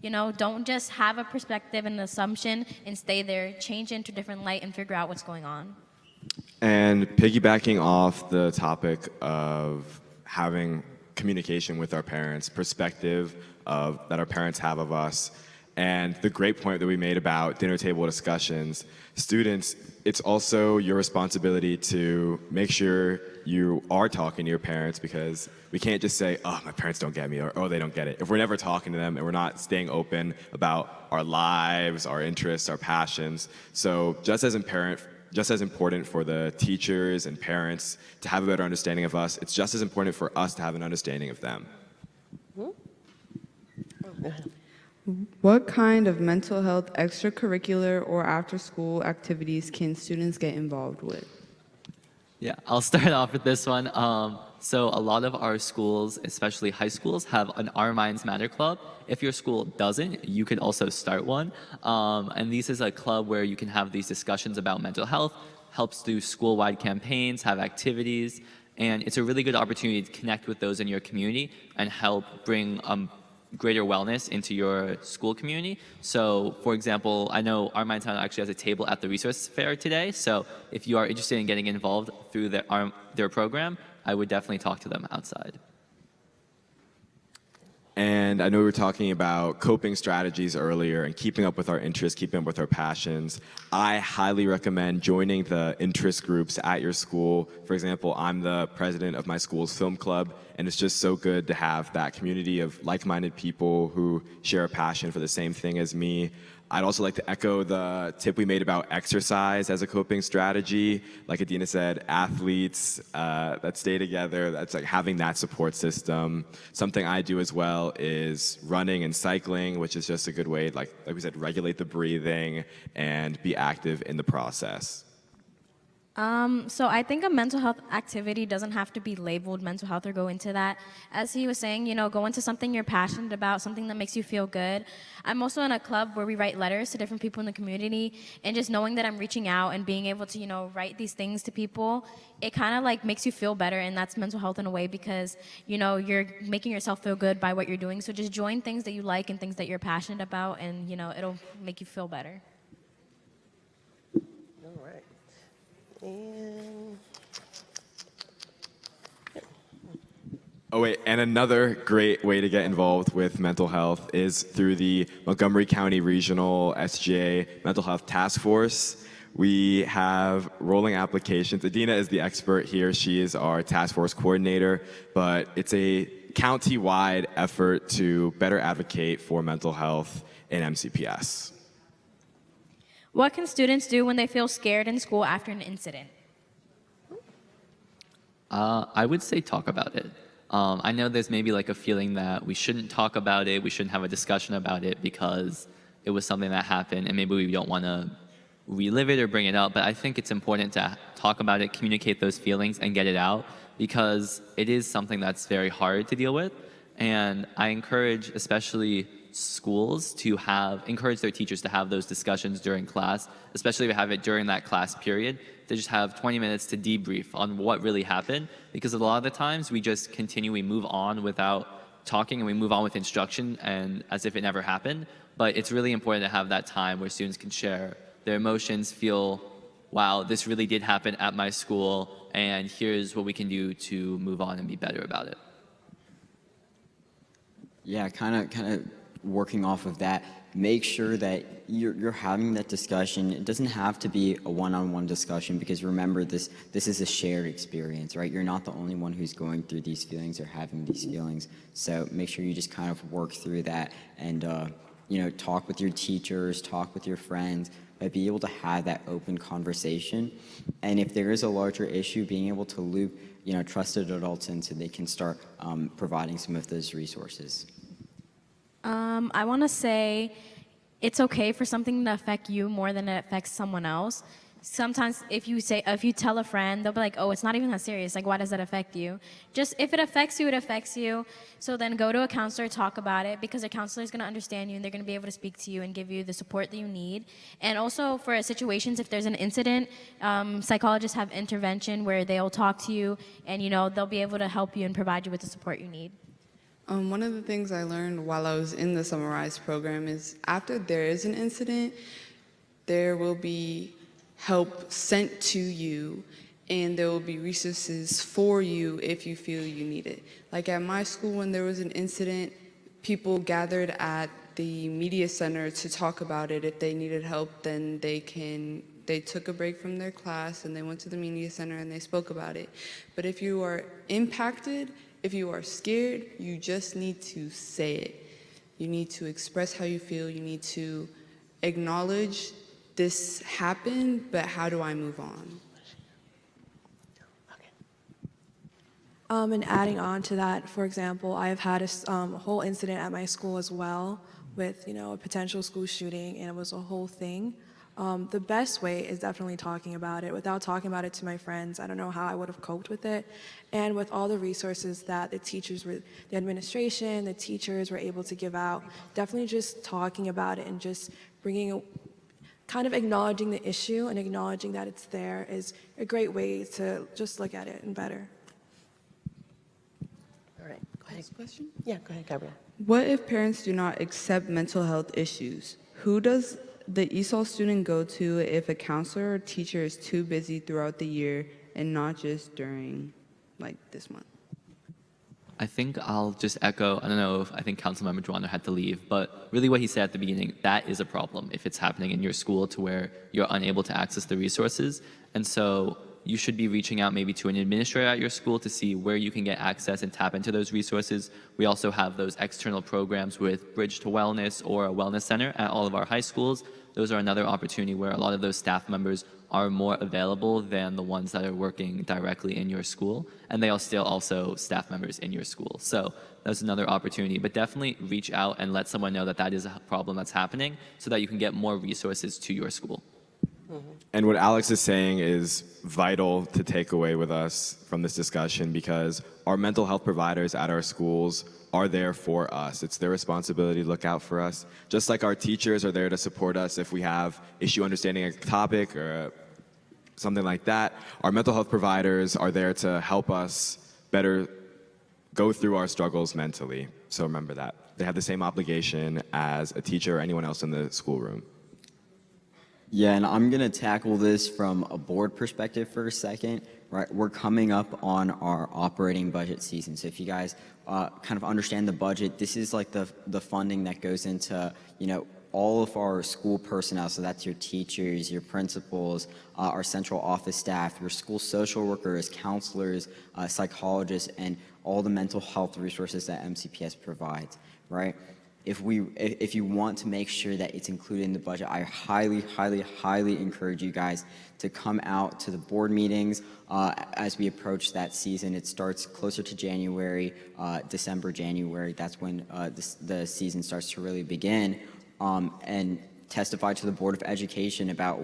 Don't just have a perspective and an assumption and stay there. Change into a different light and figure out what's going on. And piggybacking off the topic of having communication with our parents, perspective that our parents have of us, and the great point that we made about dinner table discussions, students, it's also your responsibility to make sure you are talking to your parents, because we can't just say, oh, my parents don't get me, or oh, they don't get it. If we're never talking to them and we're not staying open about our lives, our interests, our passions. So just as important for the teachers and parents to have a better understanding of us, it's just as important for us to have an understanding of them. What kind of mental health extracurricular or after-school activities can students get involved with? Yeah, I'll start off with this one. So a lot of our schools, especially high schools, have an Our Minds Matter club. If your school doesn't, you could also start one. And this is a club where you can have these discussions about mental health, helps do school-wide campaigns, have activities, and it's a really good opportunity to connect with those in your community and help bring greater wellness into your school community. So, for example, I know Our Minds Matter actually has a table at the resource fair today. So if you are interested in getting involved through their program, I would definitely talk to them outside. And I know we were talking about coping strategies earlier and keeping up with our interests, keeping up with our passions. I highly recommend joining the interest groups at your school. For example, I'm the president of my school's film club, and it's just so good to have that community of like-minded people who share a passion for the same thing as me. I'd also like to echo the tip we made about exercise as a coping strategy. Like Adina said, athletes that stay together, that's like having that support system. Something I do as well is running and cycling, which is just a good way, like we said, regulate the breathing and be active in the process. So I think a mental health activity doesn't have to be labeled mental health or go into that. As he was saying, go into something you're passionate about, something that makes you feel good. I'm also in a club where we write letters to different people in the community, and just knowing that I'm reaching out and being able to, write these things to people, it kind of like makes you feel better, and that's mental health in a way because, you're making yourself feel good by what you're doing. So just join things that you like and things that you're passionate about, and, it'll make you feel better. All right. And oh wait, and another great way to get involved with mental health is through the Montgomery County Regional SGA Mental Health Task Force. We have rolling applications. Adina is the expert here. She is our task force coordinator, but it's a county-wide effort to better advocate for mental health in MCPS. What can students do when they feel scared in school after an incident? I would say talk about it. I know there's maybe like a feeling that we shouldn't talk about it, we shouldn't have a discussion about it because it was something that happened and maybe we don't want to relive it or bring it up, but I think it's important to talk about it, communicate those feelings, and get it out because it is something that's very hard to deal with. And I encourage, especially schools, to encourage their teachers to have those discussions during class, especially if they have it during that class period. They just have 20 minutes to debrief on what really happened, because a lot of the times we just we move on without talking, and we move on with instruction and as if it never happened. But it's really important to have that time where students can share their emotions, feel, wow, this really did happen at my school, and here's what we can do to move on and be better about it. Yeah, kind of working off of that, make sure that you're having that discussion. It doesn't have to be a one-on-one discussion, because remember, this is a shared experience, right? You're not the only one who's going through these feelings or having these feelings. So make sure you just kind of work through that and talk with your teachers, talk with your friends, but be able to have that open conversation. And if there is a larger issue, being able to loop trusted adults in so they can start providing some of those resources. I want to say it's okay for something to affect you more than it affects someone else. Sometimes if you tell a friend, they'll be like, oh, it's not even that serious. Like, why does that affect you? Just if it affects you, it affects you. So then go to a counselor, talk about it, because a counselor is going to understand you and they're going to be able to speak to you and give you the support that you need. And also for situations, if there's an incident, psychologists have intervention where they'll talk to you and, they'll be able to help you and provide you with the support you need. One of the things I learned while I was in the Summarize program is after there is an incident, there will be help sent to you, and there will be resources for you if you feel you need it. Like at my school, when there was an incident, people gathered at the media center to talk about it. If they needed help, then they took a break from their class and they went to the media center and they spoke about it. But if you are impacted, if you are scared, you just need to say it. You need to express how you feel. You need to acknowledge this happened, but how do I move on? And adding on to that, for example, I've had a whole incident at my school as well with, a potential school shooting, and it was a whole thing. The best way is definitely talking about it. Without talking about it to my friends, I don't know how I would have coped with it. And with all the resources that the administration, the teachers were able to give out, definitely just talking about it and just kind of acknowledging the issue and acknowledging that it's there is a great way to just look at it and better. All right, go ahead. Next question? Yeah, go ahead, Gabrielle. What if parents do not accept mental health issues? Who does the ESOL student go to if a counselor or teacher is too busy throughout the year and not just during this month? I think I'll just echo, I think Councilmember Joanna had to leave, but really what he said at the beginning, that is a problem if it's happening in your school to where you're unable to access the resources. And so you should be reaching out maybe to an administrator at your school to see where you can get access and tap into those resources. We also have those external programs with Bridge to Wellness or a wellness center at all of our high schools. Those are another opportunity where a lot of those staff members are more available than the ones that are working directly in your school, and they are still also staff members in your school. So that's another opportunity, but definitely reach out and let someone know that that is a problem that's happening so that you can get more resources to your school. And what Alex is saying is vital to take away with us from this discussion, because our mental health providers at our schools are there for us. It's their responsibility to look out for us. Just like our teachers are there to support us if we have issue understanding a topic or something like that, our mental health providers are there to help us better go through our struggles mentally. So remember that. They have the same obligation as a teacher or anyone else in the schoolroom. Yeah, and I'm going to tackle this from a board perspective for a second. Right, we're coming up on our operating budget season. So if you guys kind of understand the budget, this is like the funding that goes into, all of our school personnel. So that's your teachers, your principals, our central office staff, your school social workers, counselors, psychologists, and all the mental health resources that MCPS provides, right? if you want to make sure that it's included in the budget, I highly, highly, highly encourage you guys to come out to the board meetings as we approach that season. It starts closer to January, December, January. That's when the season starts to really begin. And testify to the Board of Education about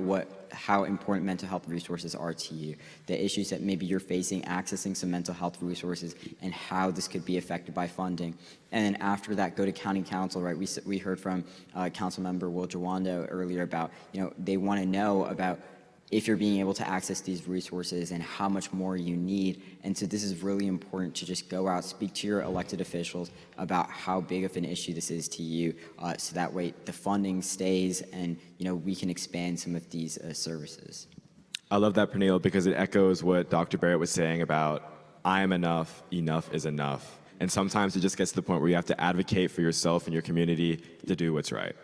how important mental health resources are to you, the issues that maybe you're facing accessing some mental health resources, and how this could be affected by funding. And then after that, go to County Council, right? We heard from Councilmember Will Jawando earlier about, they want to know about if you're being able to access these resources and how much more you need. And so this is really important to just go out, speak to your elected officials about how big of an issue this is to you, so that way the funding stays and we can expand some of these services. I love that, Pernille, because it echoes what Dr. Barrett was saying about I am enough is enough. And sometimes it just gets to the point where you have to advocate for yourself and your community to do what's right.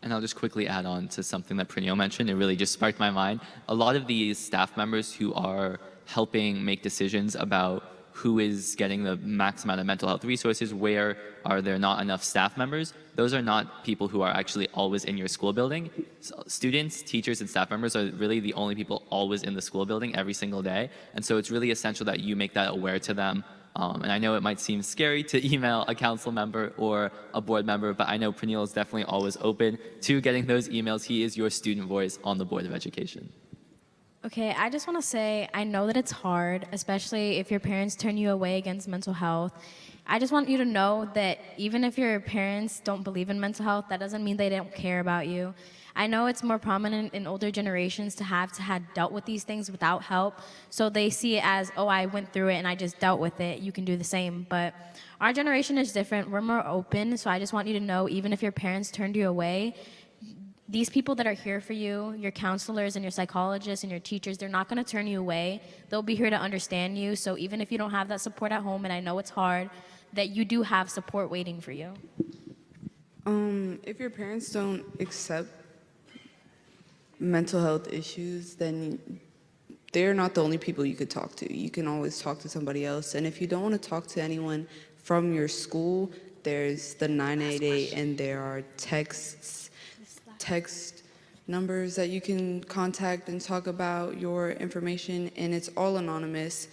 And I'll just quickly add on to something that Pernille mentioned. It really just sparked my mind. A lot of these staff members who are helping make decisions about who is getting the max amount of mental health resources, where are there not enough staff members, those are not people who are actually always in your school building. So students, teachers, and staff members are really the only people always in the school building every single day. And so it's really essential that you make that aware to them. And I know it might seem scary to email a council member or a board member, but I know Pernille is definitely always open to getting those emails. He is your student voice on the Board of Education. Okay, I just want to say, I know that it's hard, especially if your parents turn you away against mental health. I just want you to know that even if your parents don't believe in mental health, that doesn't mean they don't care about you. I know it's more prominent in older generations to have dealt with these things without help, so they see it as, oh, I went through it and I just dealt with it, you can do the same. But our generation is different, we're more open, so I just want you to know, even if your parents turned you away, these people that are here for you, your counselors and your psychologists and your teachers, they're not going to turn you away. They'll be here to understand you, so even if you don't have that support at home, and I know it's hard, that you do have support waiting for you. If your parents don't accept mental health issues, then they're not the only people you could talk to. You can always talk to somebody else. And if you don't want to talk to anyone from your school, there's the 988, and there are text numbers that you can contact and talk about your information, and it's all anonymous,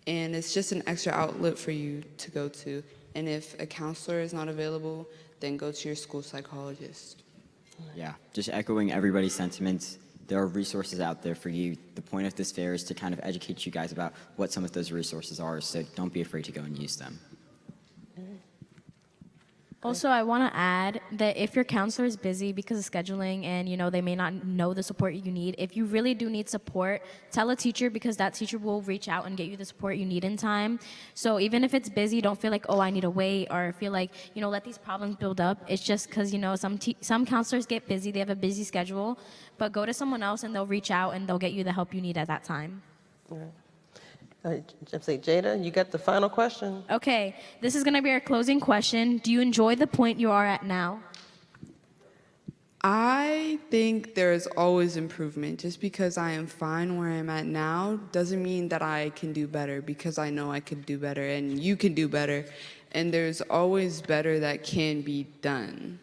and it's just an extra outlet for you to go to. And if a counselor is not available, then go to your school psychologist. Yeah, just echoing everybody's sentiments. There are resources out there for you. The point of this fair is to kind of educate you guys about what some of those resources are, so don't be afraid to go and use them. Also, I want to add that if your counselor is busy because of scheduling and, they may not know the support you need, if you really do need support, tell a teacher, because that teacher will reach out and get you the support you need in time. So even if it's busy, don't feel like, oh, I need to wait, or feel like, let these problems build up. It's just because, some counselors get busy, they have a busy schedule, but go to someone else and they'll reach out and they'll get you the help you need at that time. Jada, you got the final question. Okay, this is going to be our closing question. Do you enjoy the point you are at now? I think there's always improvement. Just because I am fine where I'm at now doesn't mean that I can do better, because I know I could do better and you can do better. And there's always better that can be done.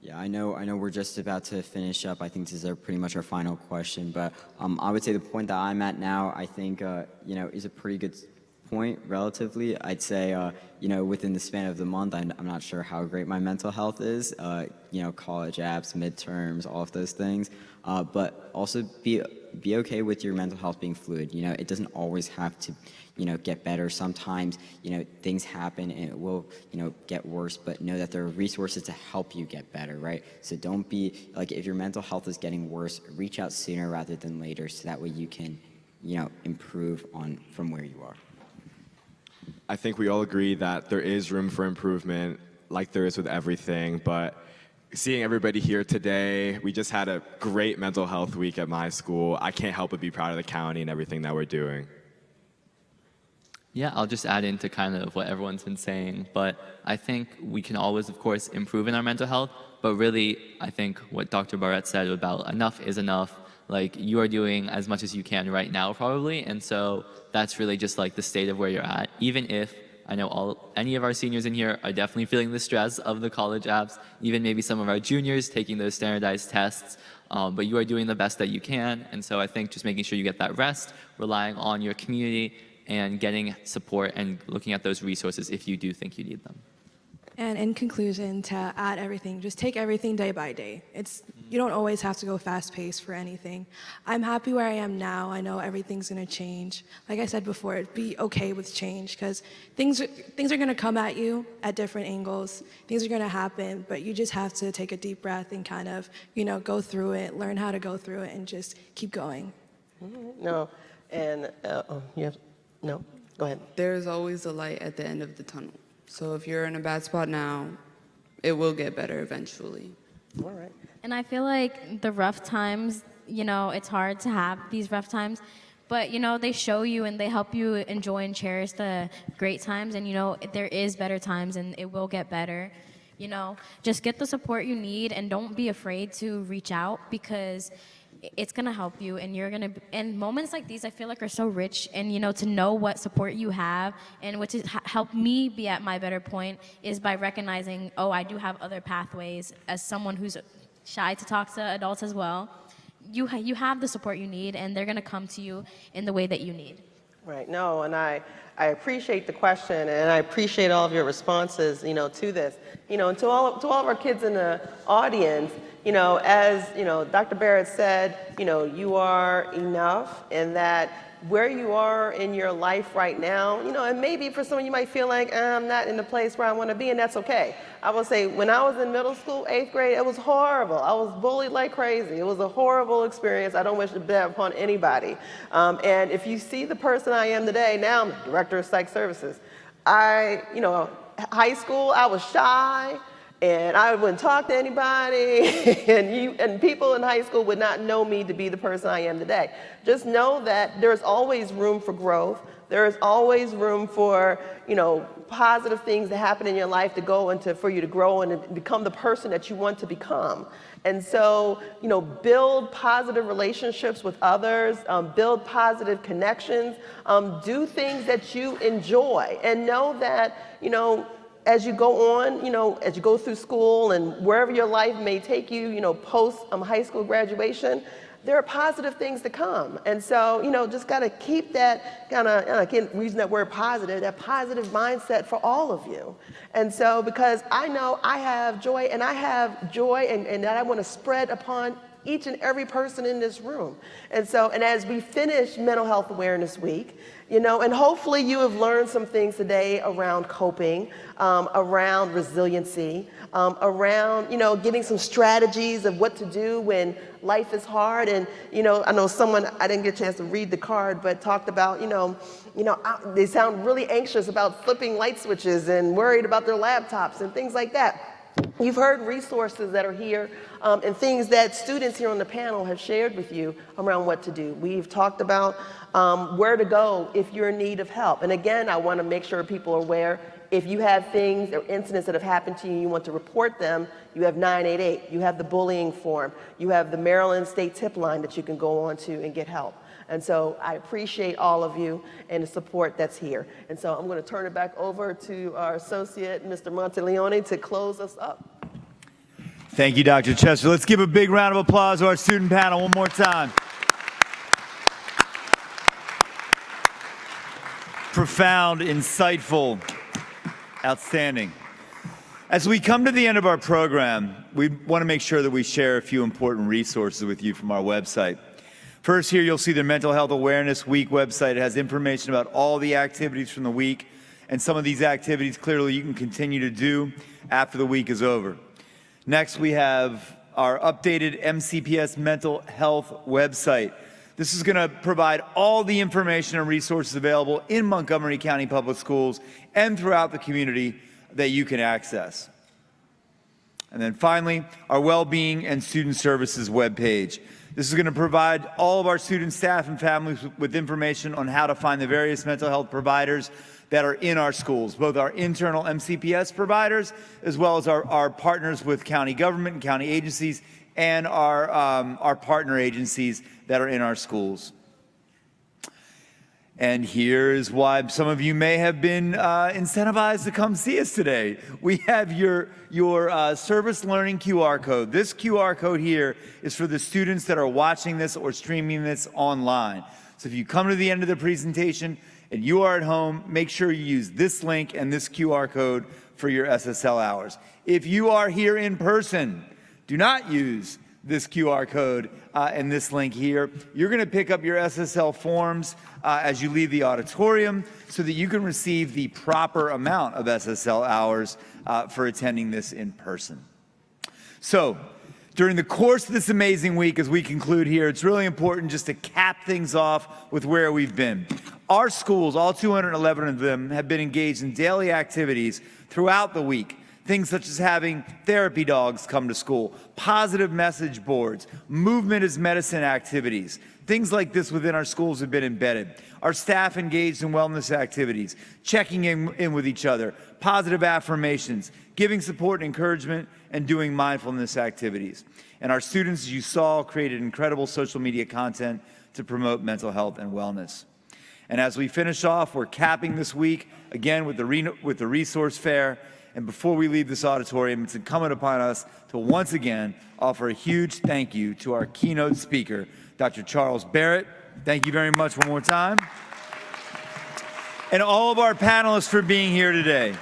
Yeah, I know we're just about to finish up. I think this is pretty much our final question, but I would say the point that I'm at now, I think, is a pretty good point relatively. I'd say, within the span of the month, I'm not sure how great my mental health is, college apps, midterms, all of those things, but also be okay with your mental health being fluid. It doesn't always have to, get better. Sometimes, things happen and it will, get worse, but know that there are resources to help you get better, right? So don't be, if your mental health is getting worse, reach out sooner rather than later, so that way you can, improve from where you are. I think we all agree that there is room for improvement, like there is with everything, but seeing everybody here today, we just had a great mental health week at my school. I can't help but be proud of the county and everything that we're doing. Yeah, I'll just add into kind of what everyone's been saying, but I think we can always, of course, improve in our mental health, but really, I think what Dr. Barrett said about enough is enough. You are doing as much as you can right now, probably, and so that's really just the state of where you're at. Even if I know any of our seniors in here are definitely feeling the stress of the college apps, even maybe some of our juniors taking those standardized tests. But you are doing the best that you can. And so I think just making sure you get that rest, relying on your community, and getting support and looking at those resources if you do think you need them. And in conclusion, to add everything, just take everything day by day. You don't always have to go fast-paced for anything. I'm happy where I am now. I know everything's going to change. Like I said before, be okay with change, because things are going to come at you at different angles. Things are going to happen, but you just have to take a deep breath and kind of, go through it, learn how to go through it, and just keep going. No, and no, go ahead. There's always a light at the end of the tunnel. So if you're in a bad spot now, it will get better eventually. All right. And I feel like the rough times, it's hard to have these rough times, but, they show you and they help you enjoy and cherish the great times. And, there is better times and it will get better. Just get the support you need and don't be afraid to reach out, because it's going to help you, and moments like these I feel like are so rich, and to know what support you have, and what has helped me be at my better point is by recognizing, I do have other pathways. As someone who's shy to talk to adults as well, you have the support you need, and they're going to come to you in the way that you need. Right. No, and I appreciate the question, and I appreciate all of your responses, to this. And to all of our kids in the audience, as Dr. Barrett said, you are enough, and that where you are in your life right now, and maybe for some of you might feel like I'm not in the place where I want to be, and that's okay. I will say, when I was in middle school, 8th grade, it was horrible. I was bullied like crazy. It was a horrible experience. I don't wish to bear upon anybody. And if you see the person I am today, now I'm the director of psych services. High school, I was shy, and I wouldn't talk to anybody, and people in high school would not know me to be the person I am today. Just know that there's always room for growth. There is always room for, positive things that happen in your life for you to grow and become the person that you want to become. And so, build positive relationships with others, build positive connections, do things that you enjoy, and know that, as you go on, as you go through school and wherever your life may take you, post high school graduation, there are positive things to come. And so, just got to keep that kind of, again, using that word positive, that positive mindset for all of you. And so, because I know I have joy, and that I want to spread upon each and every person in this room. And so, and as we finish Mental Health Awareness Week, and hopefully you have learned some things today around coping, around resiliency, around, getting some strategies of what to do when life is hard. And, I know someone, I didn't get a chance to read the card, but talked about, they sound really anxious about flipping light switches and worried about their laptops and things like that. You've heard resources that are here and things that students here on the panel have shared with you around what to do. We've talked about where to go if you're in need of help. And again, I want to make sure people are aware, if you have things or incidents that have happened to you and you want to report them, you have 988, you have the bullying form, you have the Maryland State Tip Line that you can go on to and get help. And so I appreciate all of you and the support that's here. And so I'm going to turn it back over to our associate, Mr. Monteleone, to close us up. Thank you, Dr. Chester. Let's give a big round of applause to our student panel one more time. Profound, insightful, outstanding. As we come to the end of our program, we want to make sure that we share a few important resources with you from our website. First, here you'll see the Mental Health Awareness Week website. It has information about all the activities from the week, and some of these activities clearly you can continue to do after the week is over. Next, we have our updated MCPS mental health website. This is going to provide all the information and resources available in Montgomery County Public Schools and throughout the community that you can access. And then finally, our Wellbeing and Student Services webpage. This is going to provide all of our students, staff, and families with information on how to find the various mental health providers that are in our schools, both our internal MCPS providers, as well as our partners with county government and county agencies, and our partner agencies that are in our schools. And here's why some of you may have been incentivized to come see us today. We have your service learning QR code. This QR code here is for the students that are watching this or streaming this online. So if you come to the end of the presentation and you are at home, make sure you use this link and this QR code for your SSL hours. If you are here in person, do not use this QR code and this link here. You're going to pick up your SSL forms as you leave the auditorium so that you can receive the proper amount of SSL hours for attending this in person. So, during the course of this amazing week, as we conclude here, it's really important just to cap things off with where we've been. Our schools, all 211 of them, have been engaged in daily activities throughout the week. Things such as having therapy dogs come to school, positive message boards, movement as medicine activities. Things like this within our schools have been embedded. Our staff engaged in wellness activities, checking in with each other, positive affirmations, giving support and encouragement, and doing mindfulness activities. And our students, as you saw, created incredible social media content to promote mental health and wellness. And as we finish off, we're capping this week, again, with the resource fair. And before we leave this auditorium, it's incumbent upon us to once again offer a huge thank you to our keynote speaker, Dr. Charles Barrett. Thank you very much one more time. And all of our panelists for being here today.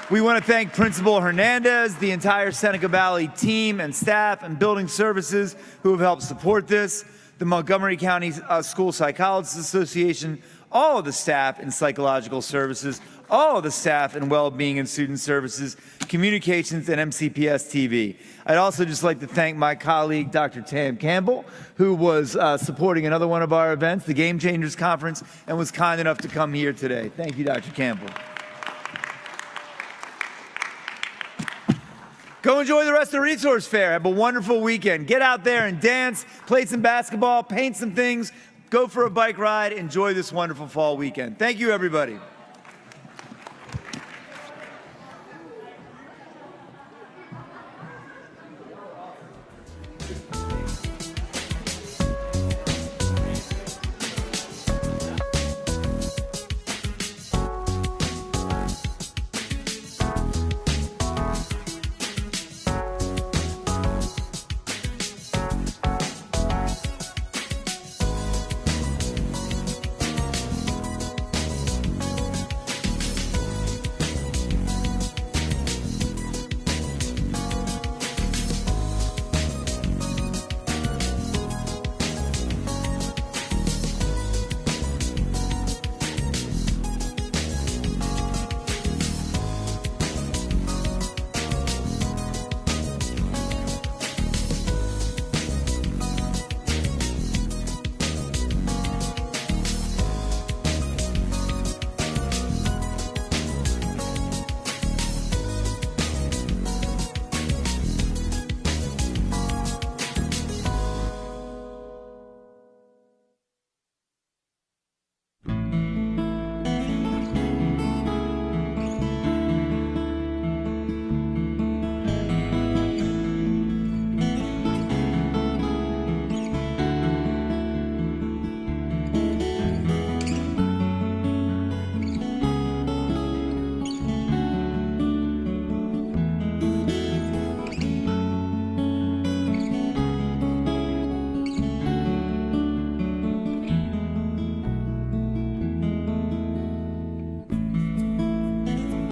We want to thank Principal Hernandez, the entire Seneca Valley team and staff and building services who have helped support this, the Montgomery County School Psychologists Association, all of the staff in psychological services, all of the staff in well-being and student services, communications, and MCPS TV. I'd also just like to thank my colleague, Dr. Tam Campbell, who was supporting another one of our events, the Game Changers Conference, and was kind enough to come here today. Thank you, Dr. Campbell. Go enjoy the rest of the Resource Fair. Have a wonderful weekend. Get out there and dance, play some basketball, paint some things, go for a bike ride, enjoy this wonderful fall weekend. Thank you, everybody.